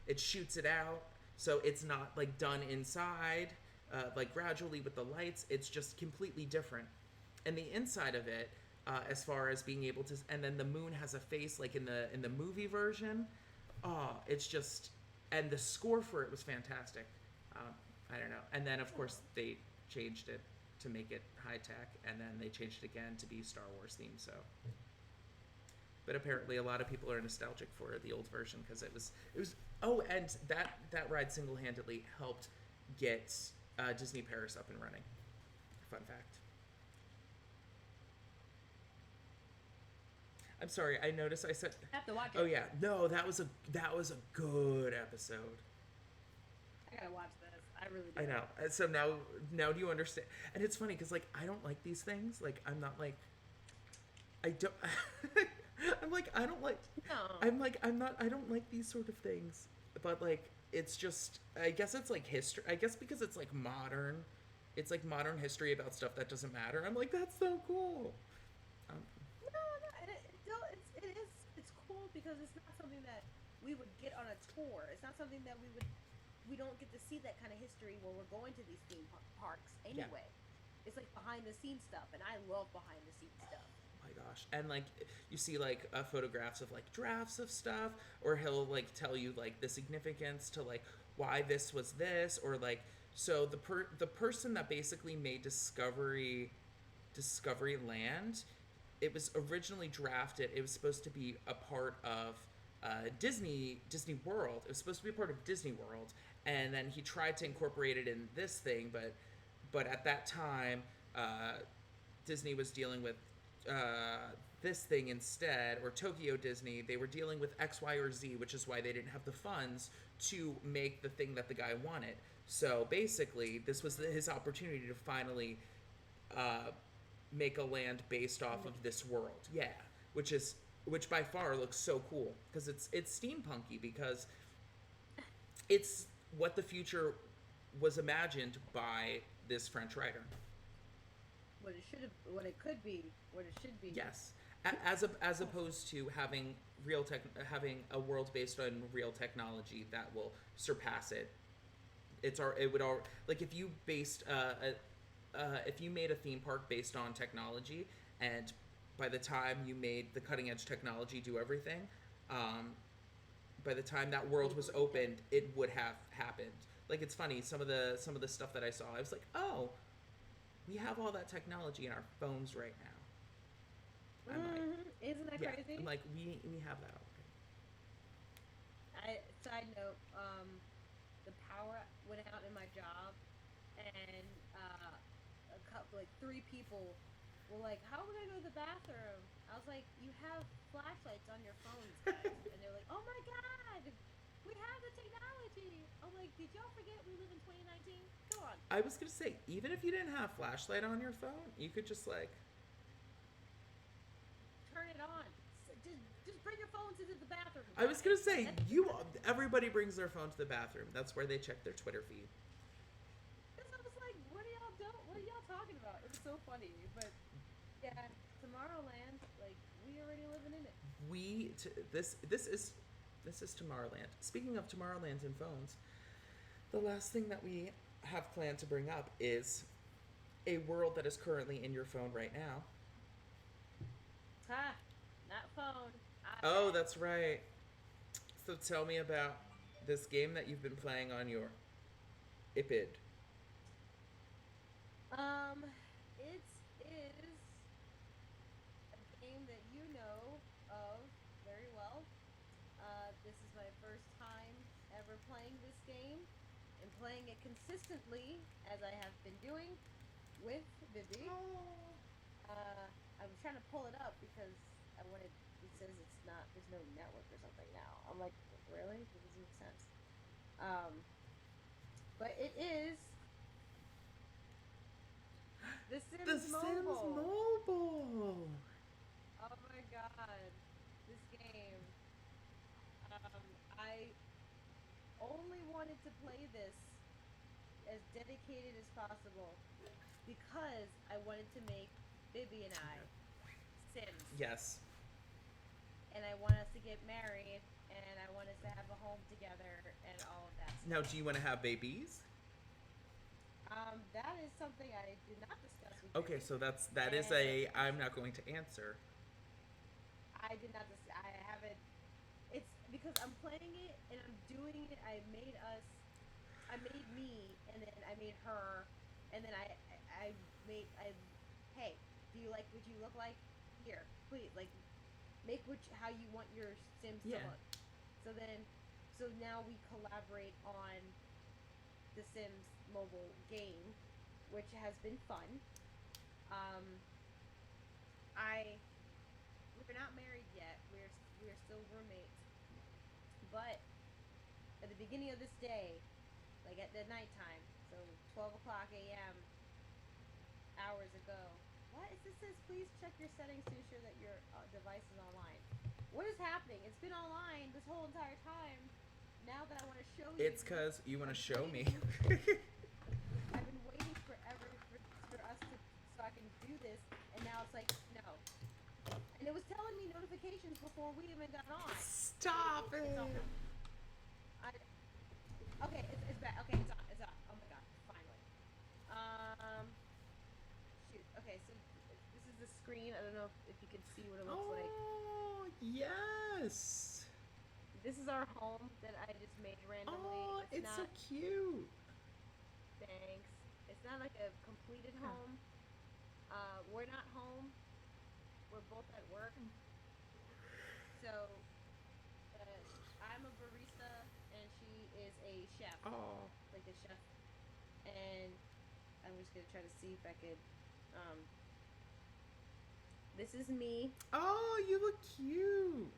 it shoots it out. So it's not like done inside, like gradually with the lights. It's just completely different. And the inside of it, as far as being able to, and then the moon has a face like in the movie version. Oh, it's just, and the score for it was fantastic. I don't know. And then of course they changed it to make it high tech, and then they changed it again to be Star Wars themed. So, but apparently a lot of people are nostalgic for the old version because it was. Oh, and that ride single-handedly helped get Disney Paris up and running. Fun fact. I'm sorry. I noticed I said. I have to watch it. Oh yeah, no, that was a good episode. I gotta watch this. I really do. I know. So now do you understand? And it's funny because like I don't like these things. Like I'm not like. I don't. I'm like I don't like. No. I'm like I'm not. I don't like these sort of things. But like it's just. I guess it's like history. I guess because it's like modern. It's like modern history about stuff that doesn't matter. I'm like that's so cool. It's cool because it's not something that we would get on a tour. It's not something that we don't get to see that kind of history when we're going to these theme parks anyway. Yeah. It's like behind the scenes stuff, and I love behind the scenes stuff. Oh my gosh. And like you see like photographs of like drafts of stuff, or he'll like tell you like the significance to like why this was this, or like so the person that basically made Discoveryland, it was originally drafted. It was supposed to be a part of Disney World. It was supposed to be a part of Disney World, and then he tried to incorporate it in this thing, but at that time, Disney was dealing with this thing instead, or Tokyo Disney. They were dealing with X, Y, or Z, which is why they didn't have the funds to make the thing that the guy wanted. So basically, this was his opportunity to finally make a land based off of this world. Yeah, which by far looks so cool because it's steampunky, because it's what the future was imagined by this French writer. What it should be. Yes. as opposed to having having a world based on real technology that will surpass it. It would all like if you based if you made a theme park based on technology, and by the time you made the cutting edge technology do everything, by the time that world was opened, it would have happened. Like it's funny, some of the stuff that I saw, I was like, oh, we have all that technology in our phones right now. I'm like, Isn't that yeah, crazy? I'm like, we have that already. Side note, the power went out in my job, and a couple, like 3 people, were like, "How am I gonna go to the bathroom?" I was like, "You have flashlights on your phones, guys," and they're like, "Oh my god, we have the technology." I'm like, "Did y'all forget we live in 2019? Come on." I was gonna say, even if you didn't have flashlight on your phone, you could just like, Turn it on. Just bring your phones into the bathroom. I was gonna say, That's- everybody brings their phone to the bathroom. That's where they check their Twitter feed. Because I was like, what are y'all doing? What are y'all talking about? It was so funny. But yeah, Tomorrowland, like we already living in it. This is Tomorrowland. Speaking of Tomorrowland and phones, the last thing that we have planned to bring up is a world that is currently in your phone right now. Ha! Not phone. Oh, that's right. So tell me about this game that you've been playing on your iPad. It is a game that you know of very well. This is my first time ever playing this game and playing it consistently as I have been doing with Bibi. I was trying to pull it up because I wanted. It says it's not. There's no network or something now. I'm like, really? That doesn't make sense. But it is The The Sims Sims Mobile. Mobile. Oh my god, this game. I only wanted to play this as dedicated as possible because I wanted to make Bibi and I Sims. Yes. And I want us to get married, and I want us to have a home together, and all of that stuff. Now, do you want to have babies? That is something I did not discuss with Okay, Bibi. so that is a I'm not going to answer. I did not. I haven't. It's because I'm playing it and I'm doing it. I made me, and then I made her, and then I made. Hey, do you like what you look like? Here, please, like, make how you want your Sims to Yeah. look. So now we collaborate on the Sims mobile game, which has been fun. We're not married yet. We're still roommates. But at the beginning of this day, like at the nighttime, so 12 o'clock a.m. hours ago. What is this? Says please check your settings to ensure that your device is online. What is happening? It's been online this whole entire time. Now that I want to show you. It's because you want to show me. I've been waiting forever for us to so I can do this, and now it's like no. And it was telling me notifications before we even got on. Stop it. Okay, it's back. Okay, it's on. It's on. Oh my god, finally. Shoot. Okay, so this is the screen. I don't know if you can see what it looks like. Oh, yes. This is our home that I just made randomly. Oh, it's not, so cute. Thanks. It's not like a completed home. We're not home. We're both at work. So, I'm a barista and she is a chef. Oh. Like a chef. And I'm just gonna try to see if I could. This is me. Oh, you look cute.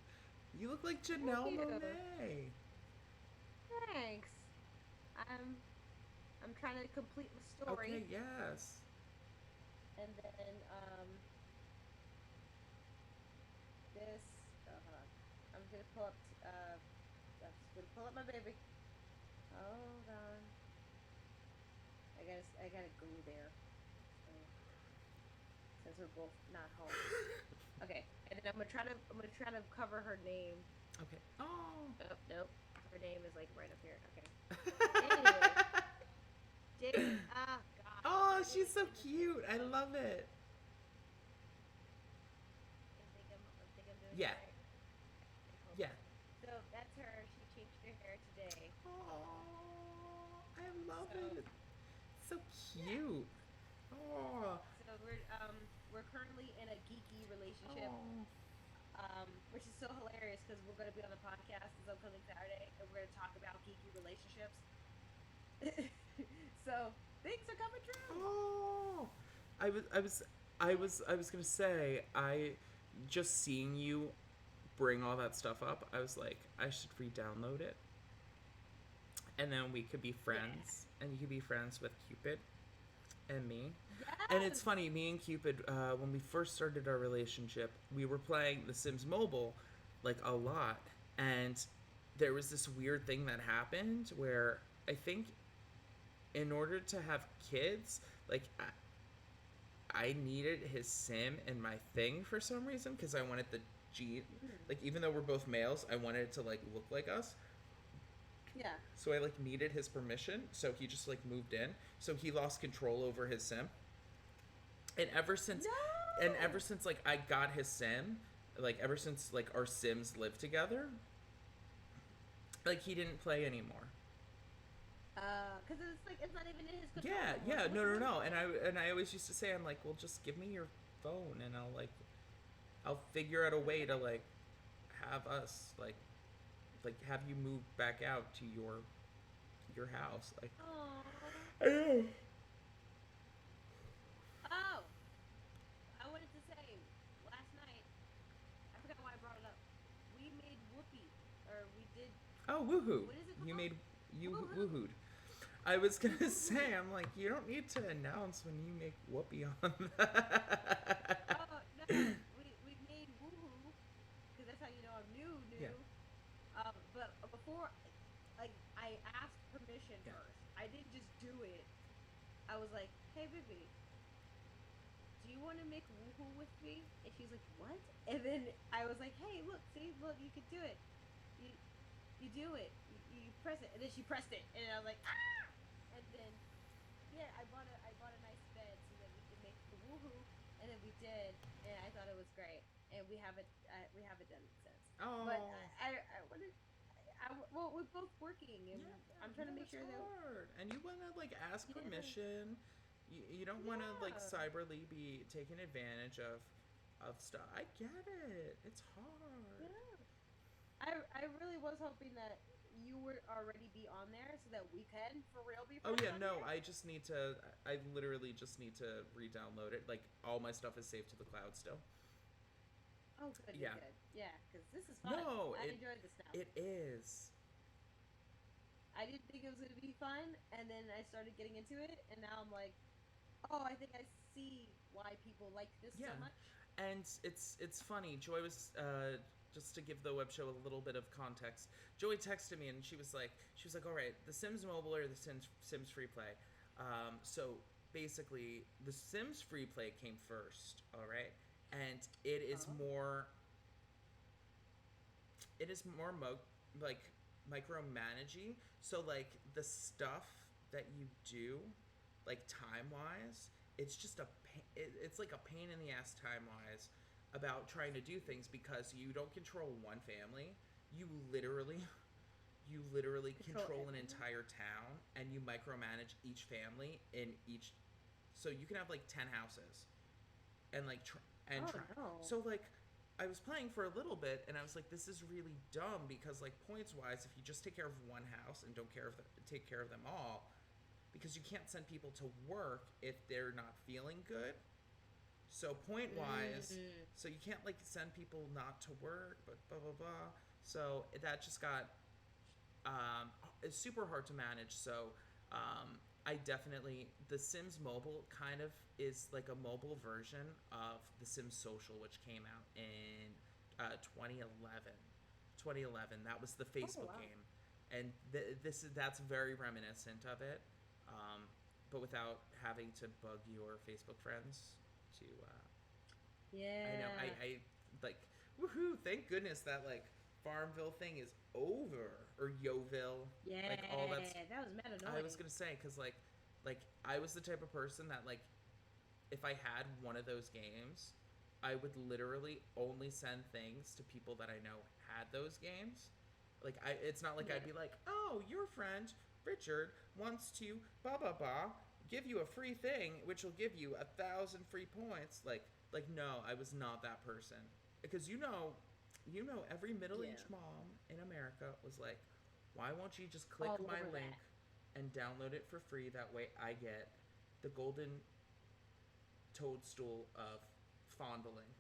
You look like Janelle Monáe. Thanks. I'm trying to complete the story. Okay, yes. And then this. I'm just gonna pull up. I'm just gonna pull up my baby. Hold on. I gotta go there. Since we're both not home. Okay, and then I'm gonna try to cover her name. Okay. Oh. Oh, nope. Her name is like right up here. Okay. Anyway, Jade. Ah, God. Oh, I she's didn't so even cute. I love it. I think I'm doing it Yeah. right. Hold Yeah. on. So that's her. She changed her hair today. Oh, I love So it. So yeah. cute. Oh. So we're currently in a geeky relationship, Oh. which is so hilarious because we're gonna be on the podcast this upcoming Saturday, and we're gonna talk about geeky relationships. So things are coming true. Oh. I was I was I was gonna say I just seeing you bring all that stuff up, I was like, I should re-download it, and then we could be Yeah. friends, and you could be friends with Cupid and me. And it's Yes. funny, me and Cupid, when we first started our relationship, we were playing The Sims Mobile, like a lot, and there was this weird thing that happened where I think in order to have kids, like I needed his sim in my thing for some reason because I wanted the G, like even though we're both males, I wanted it to like look like us. Yeah. So I like needed his permission, so he just like moved in. So he lost control over his sim. And ever since No. like I got his sim, like ever since like our sims lived together, like he didn't play anymore. Because it's like it's not even in his control Yeah, no more. yeah, So what's no, the no, point? no. And I always used to say, I'm like, well, just give me your phone, and I'll figure out a way to like have us like have you move back out to your house. Like Oh. I know. Oh. I wanted to say last night. I forgot why I brought it up. We made whoopee, or we did. Oh, woohoo! What is it You called? made you Woohoo. woohooed. I was We gonna woohooed. say, I'm like, you don't need to announce when you make whoopee on that. Oh no, we made woohoo because that's how you know I'm Yeah, new. But before, like I asked permission yeah, first. I didn't just do it. I was like, "Hey, Vivi, do you want to make woohoo with me?" And she's like, "What?" And then I was like, "Hey, look, see, look, you could do it. You you do it. You press it." And then she pressed it, and I was like, "Ah!" And then yeah, I bought a nice bed so that we could make the woohoo, and then we did, and I thought it was great, and we haven't done it since. But oh, I wanted. Well, we're both working, and yeah, I'm no, trying to make it's sure that hard, and you wanna like ask yeah, permission. You don't wanna like yeah, cyberly be taking advantage of stuff. I get it. It's hard. yeah. I really was hoping that you would already be on there so that we can for real be Oh friends yeah, on no, there. I just need to. I literally just need to re-download it. Like all my stuff is saved to the cloud still. Oh, good, good, Yeah. good. Yeah, because this is fun. No, I enjoyed this now. it is. I didn't think it was gonna be fun, and then I started getting into it, and now I'm like, oh, I think I see why people like this Yeah, so much. and it's funny. Joy was just to give the web show a little bit of context. Joy texted me and she was like, all right, the Sims Mobile or the Sims Free Play. So basically, the Sims Free Play came first. All right, and Oh, it is more like micromanaging. So like the stuff that you do, like time wise, it's just it's like a pain in the ass time wise about trying to do things because you don't control one family. You literally you literally control control an everything. entire town and you micromanage each family in each, so you can have like 10 houses and like and Oh try. no. So like I was playing for a little bit and I was like, this is really dumb because like points wise, if you just take care of one house and don't take care of them all, because you can't send people to work if they're not feeling good. So point wise, Mm. so you can't like send people not to work, but blah blah blah. So that just got it's super hard to manage. So I definitely, the Sims Mobile kind of is like a mobile version of the Sims Social, which came out in 2011. 2011. That was the Oh Facebook wow. game, and that's very reminiscent of it, but without having to bug your Facebook friends to I know. Yeah. I Like, woohoo! Thank goodness that like Farmville thing is over, or Yoville. Yeah, Like all that's. that was mad annoying. I was gonna say because like I was the type of person that like if I had one of those games, I would literally only send things to people that I know had those games. Like it's not like I'd be like, oh, your friend Richard wants to blah blah blah give you a free thing, which will give you 1,000 free points. Like no, I was not that person because every middle-aged mom in America was like, why won't you just click All my over link and download it for free? That way I get the golden toadstool of fondling.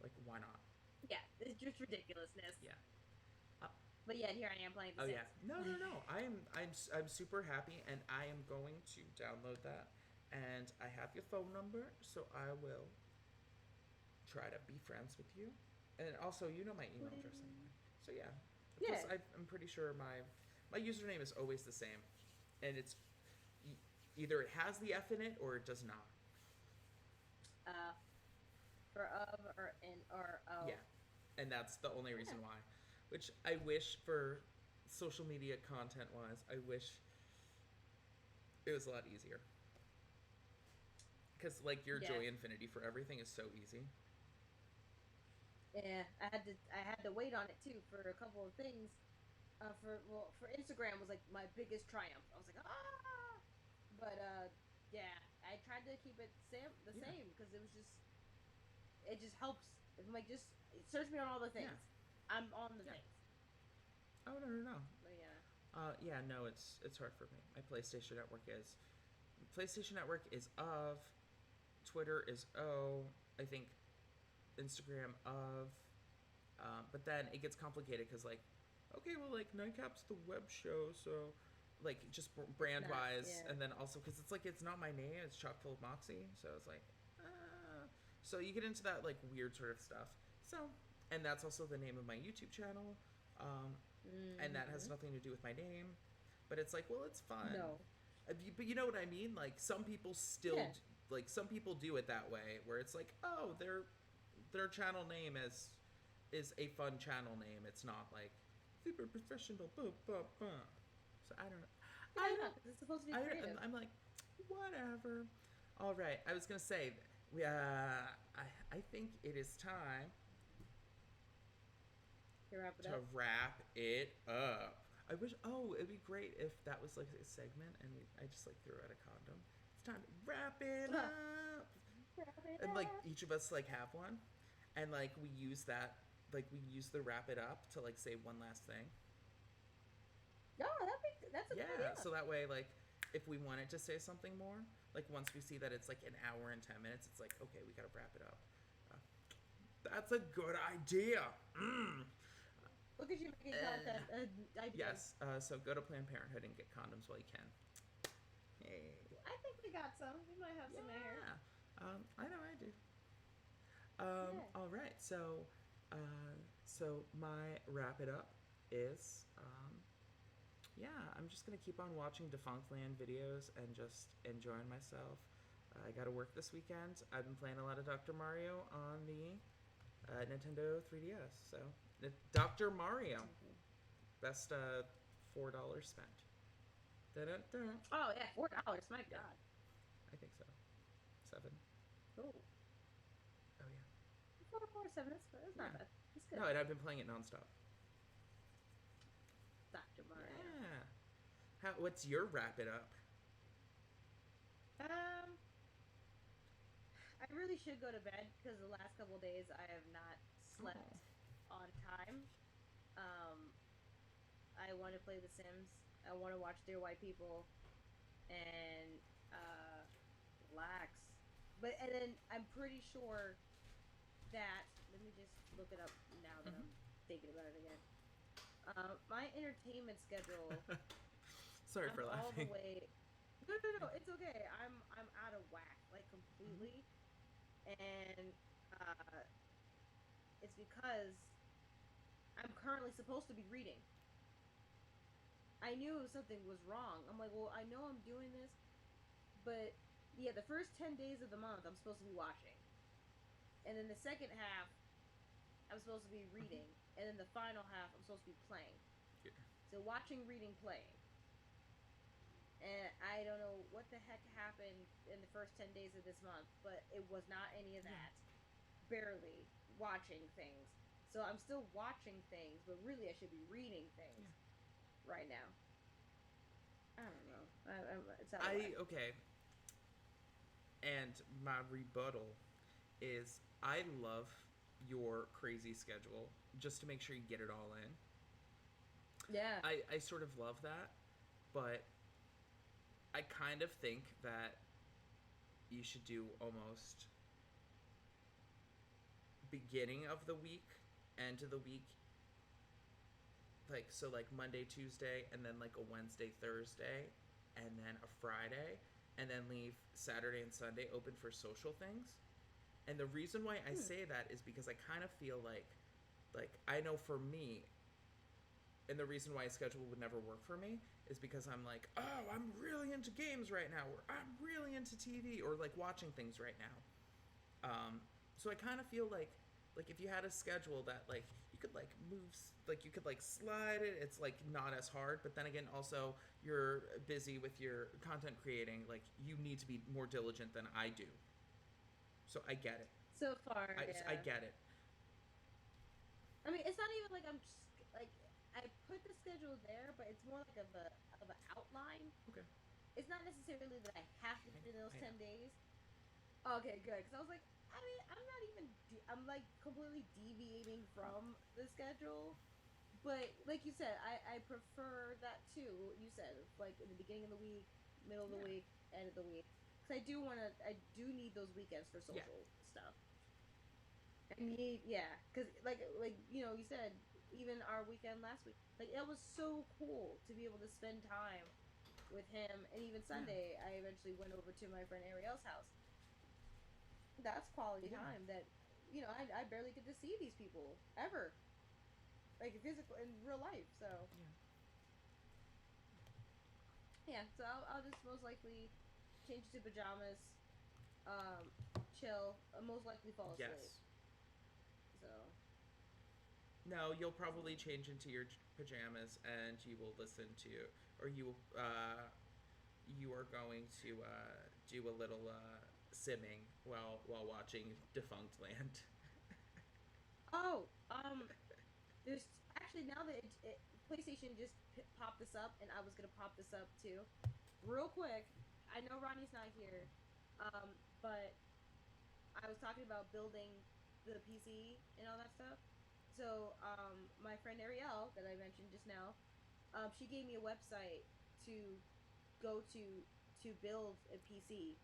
Like, why not? Yeah, it's just ridiculousness. Yeah. But yet here I am playing The Oh Sims. yeah. No. I'm super happy, and I am going to download that. And I have your phone number, so I will try to be friends with you. And also, you know my email address anyway. So yeah. Yeah. Plus, I'm pretty sure my username is always the same, and it's either it has the F in it or it does not. For or oh. Yeah, and that's the only reason why. Which I wish for social media content wise, I wish it was a lot easier. Because like your Joy Infinity for everything is so easy. Yeah, I had to wait on it too for a couple of things. For Instagram was like my biggest triumph. I was like but yeah, I tried to keep it the same because it just helps. I'm like just search me on all the things. Yeah. I'm on the things. Oh no. But yeah. No, it's hard for me. My PlayStation Network is of, Twitter is O, I think Instagram of, but then it gets complicated because like, okay, well like Nightcap's the Webshow, so like just brand wise, and then also because it's like it's not my name, it's chock full of Moxie, so it's like, so you get into that like weird sort of stuff. So, and that's also the name of my YouTube channel, and that has nothing to do with my name, but it's like, well, it's fun. No. But you know what I mean? Like some people still, like some people do it that way, where it's like, oh, their channel name is a fun channel name. It's not like super professional. So I don't know. I don't know. It's supposed to be creative. I'm like, whatever. All right. I was gonna say, I think it is time to wrap it up. I wish. Oh, it'd be great if that was like a segment, and I just like threw out a condom. It's time to wrap it up. And like each of us like have one, and like we use that, like we use the wrap it up to like say one last thing. No, that's a good idea. So that way, like if we wanted to say something more, like once we see that it's like an hour and 10 minutes, it's like, okay, we gotta wrap it up. That's a good idea. Look at you making content. Yes. So go to Planned Parenthood and get condoms while you can. Hey. I think we got some. We might have some in here. I know I do. All right. So my wrap it up is, I'm just gonna keep on watching Defunctland videos and just enjoying myself. I gotta work this weekend. I've been playing a lot of Dr. Mario on the Nintendo 3DS. So Dr. Mario, best $4 spent. Da-da-da. Oh yeah, $4. My God. I think so. 7. Oh. Oh yeah. 447. That's not bad. That's good. No, and I've been playing it nonstop. Dr. Mario. Yeah. What's your wrap it up? I really should go to bed because the last couple of days I have not slept on time. I want to play The Sims. I want to watch Dear White People and relax. And then I'm pretty sure that, let me just look it up now that I'm thinking about it again. My entertainment schedule. Sorry for laughing. All the way. No, it's okay. I'm out of whack, like completely, and it's because I'm currently supposed to be reading. I knew something was wrong. I'm like, well, I know I'm doing this, but yeah, the first 10 days of the month I'm supposed to be watching, and then the second half I'm supposed to be reading, and then the final half I'm supposed to be playing. Yeah. So watching, reading, playing. And I don't know what the heck happened in the first 10 days of this month, but it was not any of that. Barely watching things. So I'm still watching things, but really I should be reading things right now. I don't know. It's out of whack. Okay. And my rebuttal is I love your crazy schedule just to make sure you get it all in. Yeah. I sort of love that, but I kind of think that you should do almost beginning of the week, end of the week, like so like Monday, Tuesday, and then like a Wednesday, Thursday, and then a Friday, and then leave Saturday and Sunday open for social things. And the reason why I say that is because I kind of feel like I know for me, and the reason why a schedule would never work for me is because I'm like, oh, I'm really into games right now, or I'm really into TV, or like watching things right now. So I kind of feel like if you had a schedule that like you could like move, like you could like slide it, it's like not as hard. But then again, also you're busy with your content creating, like you need to be more diligent than I do. So I get it. So far, yeah. I get it. I mean, it's not even like I'm just like I put the schedule there, but it's more like of an outline. Okay. It's not necessarily that I have to do those I 10 know. days. Okay, good. Because I was like, I mean, I'm not even. I'm like completely deviating from the schedule. But like you said, I prefer that too. What you said, like in the beginning of the week, middle of the Yeah. week, end of the week. Because I do need those weekends for social stuff. I need, yeah, because like you said, even our weekend last week, like it was so cool to be able to spend time with him, and even Sunday, I eventually went over to my friend Ariel's house. That's quality time that I barely get to see these people ever, like physical in real life. So yeah, so I'll just most likely change to pajamas, um, chill, most likely fall asleep. Yes. So No, you'll probably change into your pajamas and you will listen to, or you are going to do a little simming while watching Defunct Land. oh, there's actually now that PlayStation just popped this up, and I was gonna pop this up too, real quick. I know Ronnie's not here, but I was talking about building the PC and all that stuff. So, my friend Ariel that I mentioned just now, she gave me a website to go to build a PC.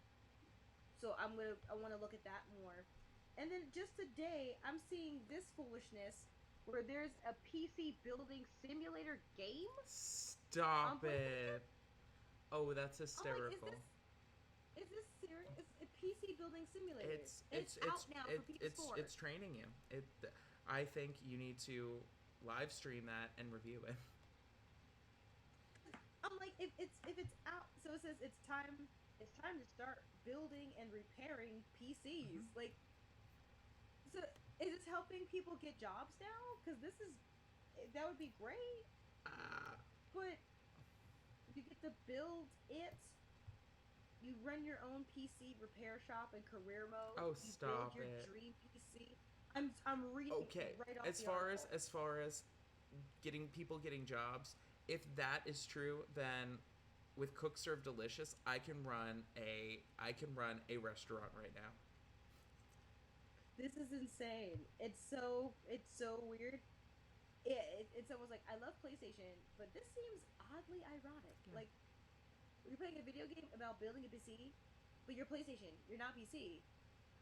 So I want to look at that more. And then just today, I'm seeing this foolishness where there's a PC building simulator game on Stop PlayStation. it. Oh, that's I'm like, hysterical. is this serious? It's a PC building simulator, It's and it's out now for PS4. it's training you. I think you need to live stream that and review it. I'm like, if it's out, so it says it's time to start building and repairing PCs. Like, so is this helping people get jobs now? Because that would be great, Uh, but you get to build it. You run your own PC repair shop in career mode. oh, You build stop your it. dream PC. I'm reading Okay, right off as the far article. as getting jobs, if that is true, then with Cook Serve Delicious, I can run a restaurant right now. This is insane. It's so weird. It's almost like I love PlayStation, but this seems oddly ironic. Yeah. Like you're playing a video game about building a PC, but you're PlayStation. You're not PC.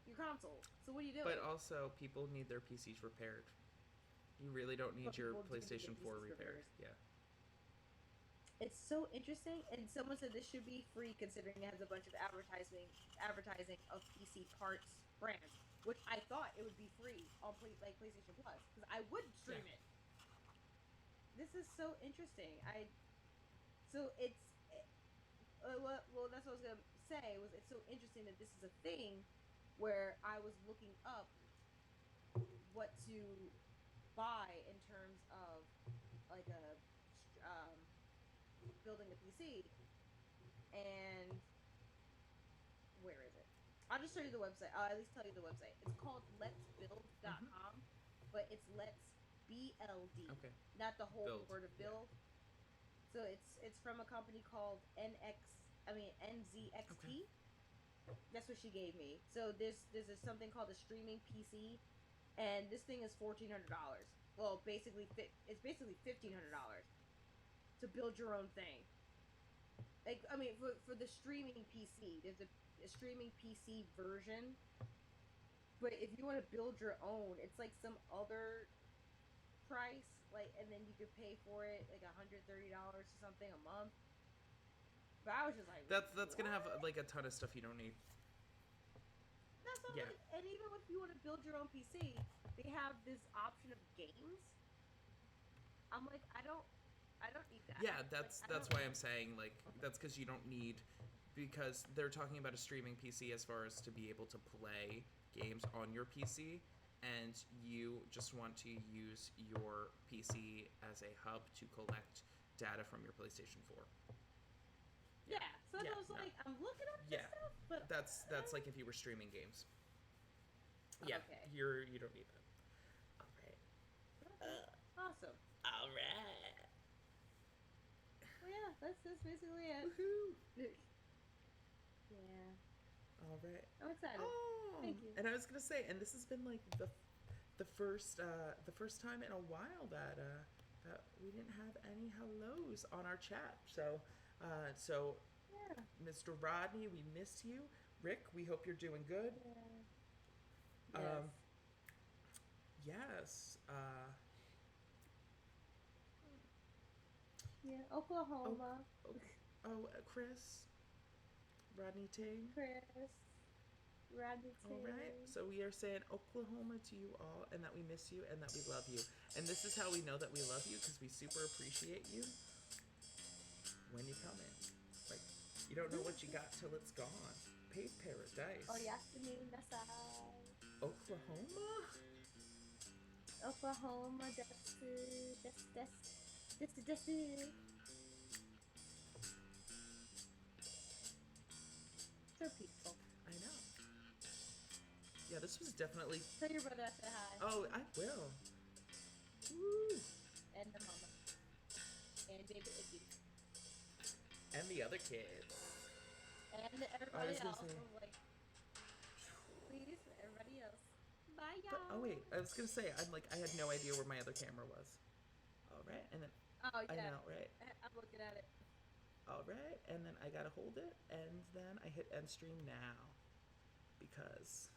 You're console. So what are you doing? But also, people need their PCs repaired. You really don't need But your people do need PlayStation their 4 PCs repaired. repaired. Yeah. It's so interesting, and someone said this should be free considering it has a bunch of advertising of PC parts brands, which I thought it would be free on PlayStation Plus because I would stream it. This is so interesting. So it's well, that's what I was gonna say. It's so interesting that this is a thing where I was looking up what to buy in terms of like building a PC. And where is it? I'll just show you the website. I'll at least tell you the website. It's called letsbuild.com, but it's let's BLD, Okay. not the whole Build, word of yeah. build. So it's from a company called NZXT. Okay. That's what she gave me. So there's something called a streaming PC, and this thing is $1,400. Well, basically it's basically $1,500 to build your own thing. Like, I mean, for the streaming PC, there's a streaming PC version. But if you want to build your own, it's like some other price, like, and then you could pay for it like $130 or something a month. But I was just like, That's gonna have like a ton of stuff you don't need. That's not Yeah. like, and even if you want to build your own PC, they have this option of games. I'm like, I don't need that. Yeah, Like, that's I don't- why I'm saying like that's because you don't need, because they're talking about a streaming PC as far as to be able to play games on your PC, and you just want to use your PC as a hub to collect data from your PlayStation 4. Yeah. So Yeah, I was no. like, I'm looking up this Yeah. stuff, but That's like if you were streaming games. Yeah, Okay. you don't need that. All right. Awesome. All right. Well, yeah, that's basically it. Woohoo! Yeah, All right. I'm excited. Oh, Thank you. and I was gonna say, and this has been like the first time in a while that that we didn't have any hellos on our chat. So Yeah. Mr. Rodney, we miss you. Rick, we hope you're doing good. Yeah. Yes. Yes. Yeah. Oklahoma. Chris, Rodney Ting. Chris. Rodney. All right. So we are saying Oklahoma to you all, and that we miss you, and that we love you. And this is how we know that we love you, because we super appreciate you when you come in. Like, you don't know what you got till it's gone. Pave paradise. Oh, Yasmin Nasai. Oklahoma? Oklahoma. That's so peaceful. I know. Yeah, this was definitely. Tell your brother I said hi. Oh, I will. Woo! And the mama. And baby Icky. And the other kids. And I everybody was gonna else. say- Was like, please, everybody else. Bye, y'all. But, oh wait, I was gonna say I had no idea where my other camera was. All right, and then Oh, yeah. I know, right? I'm looking at it. All right, and then I gotta hold it, and then I hit end stream now because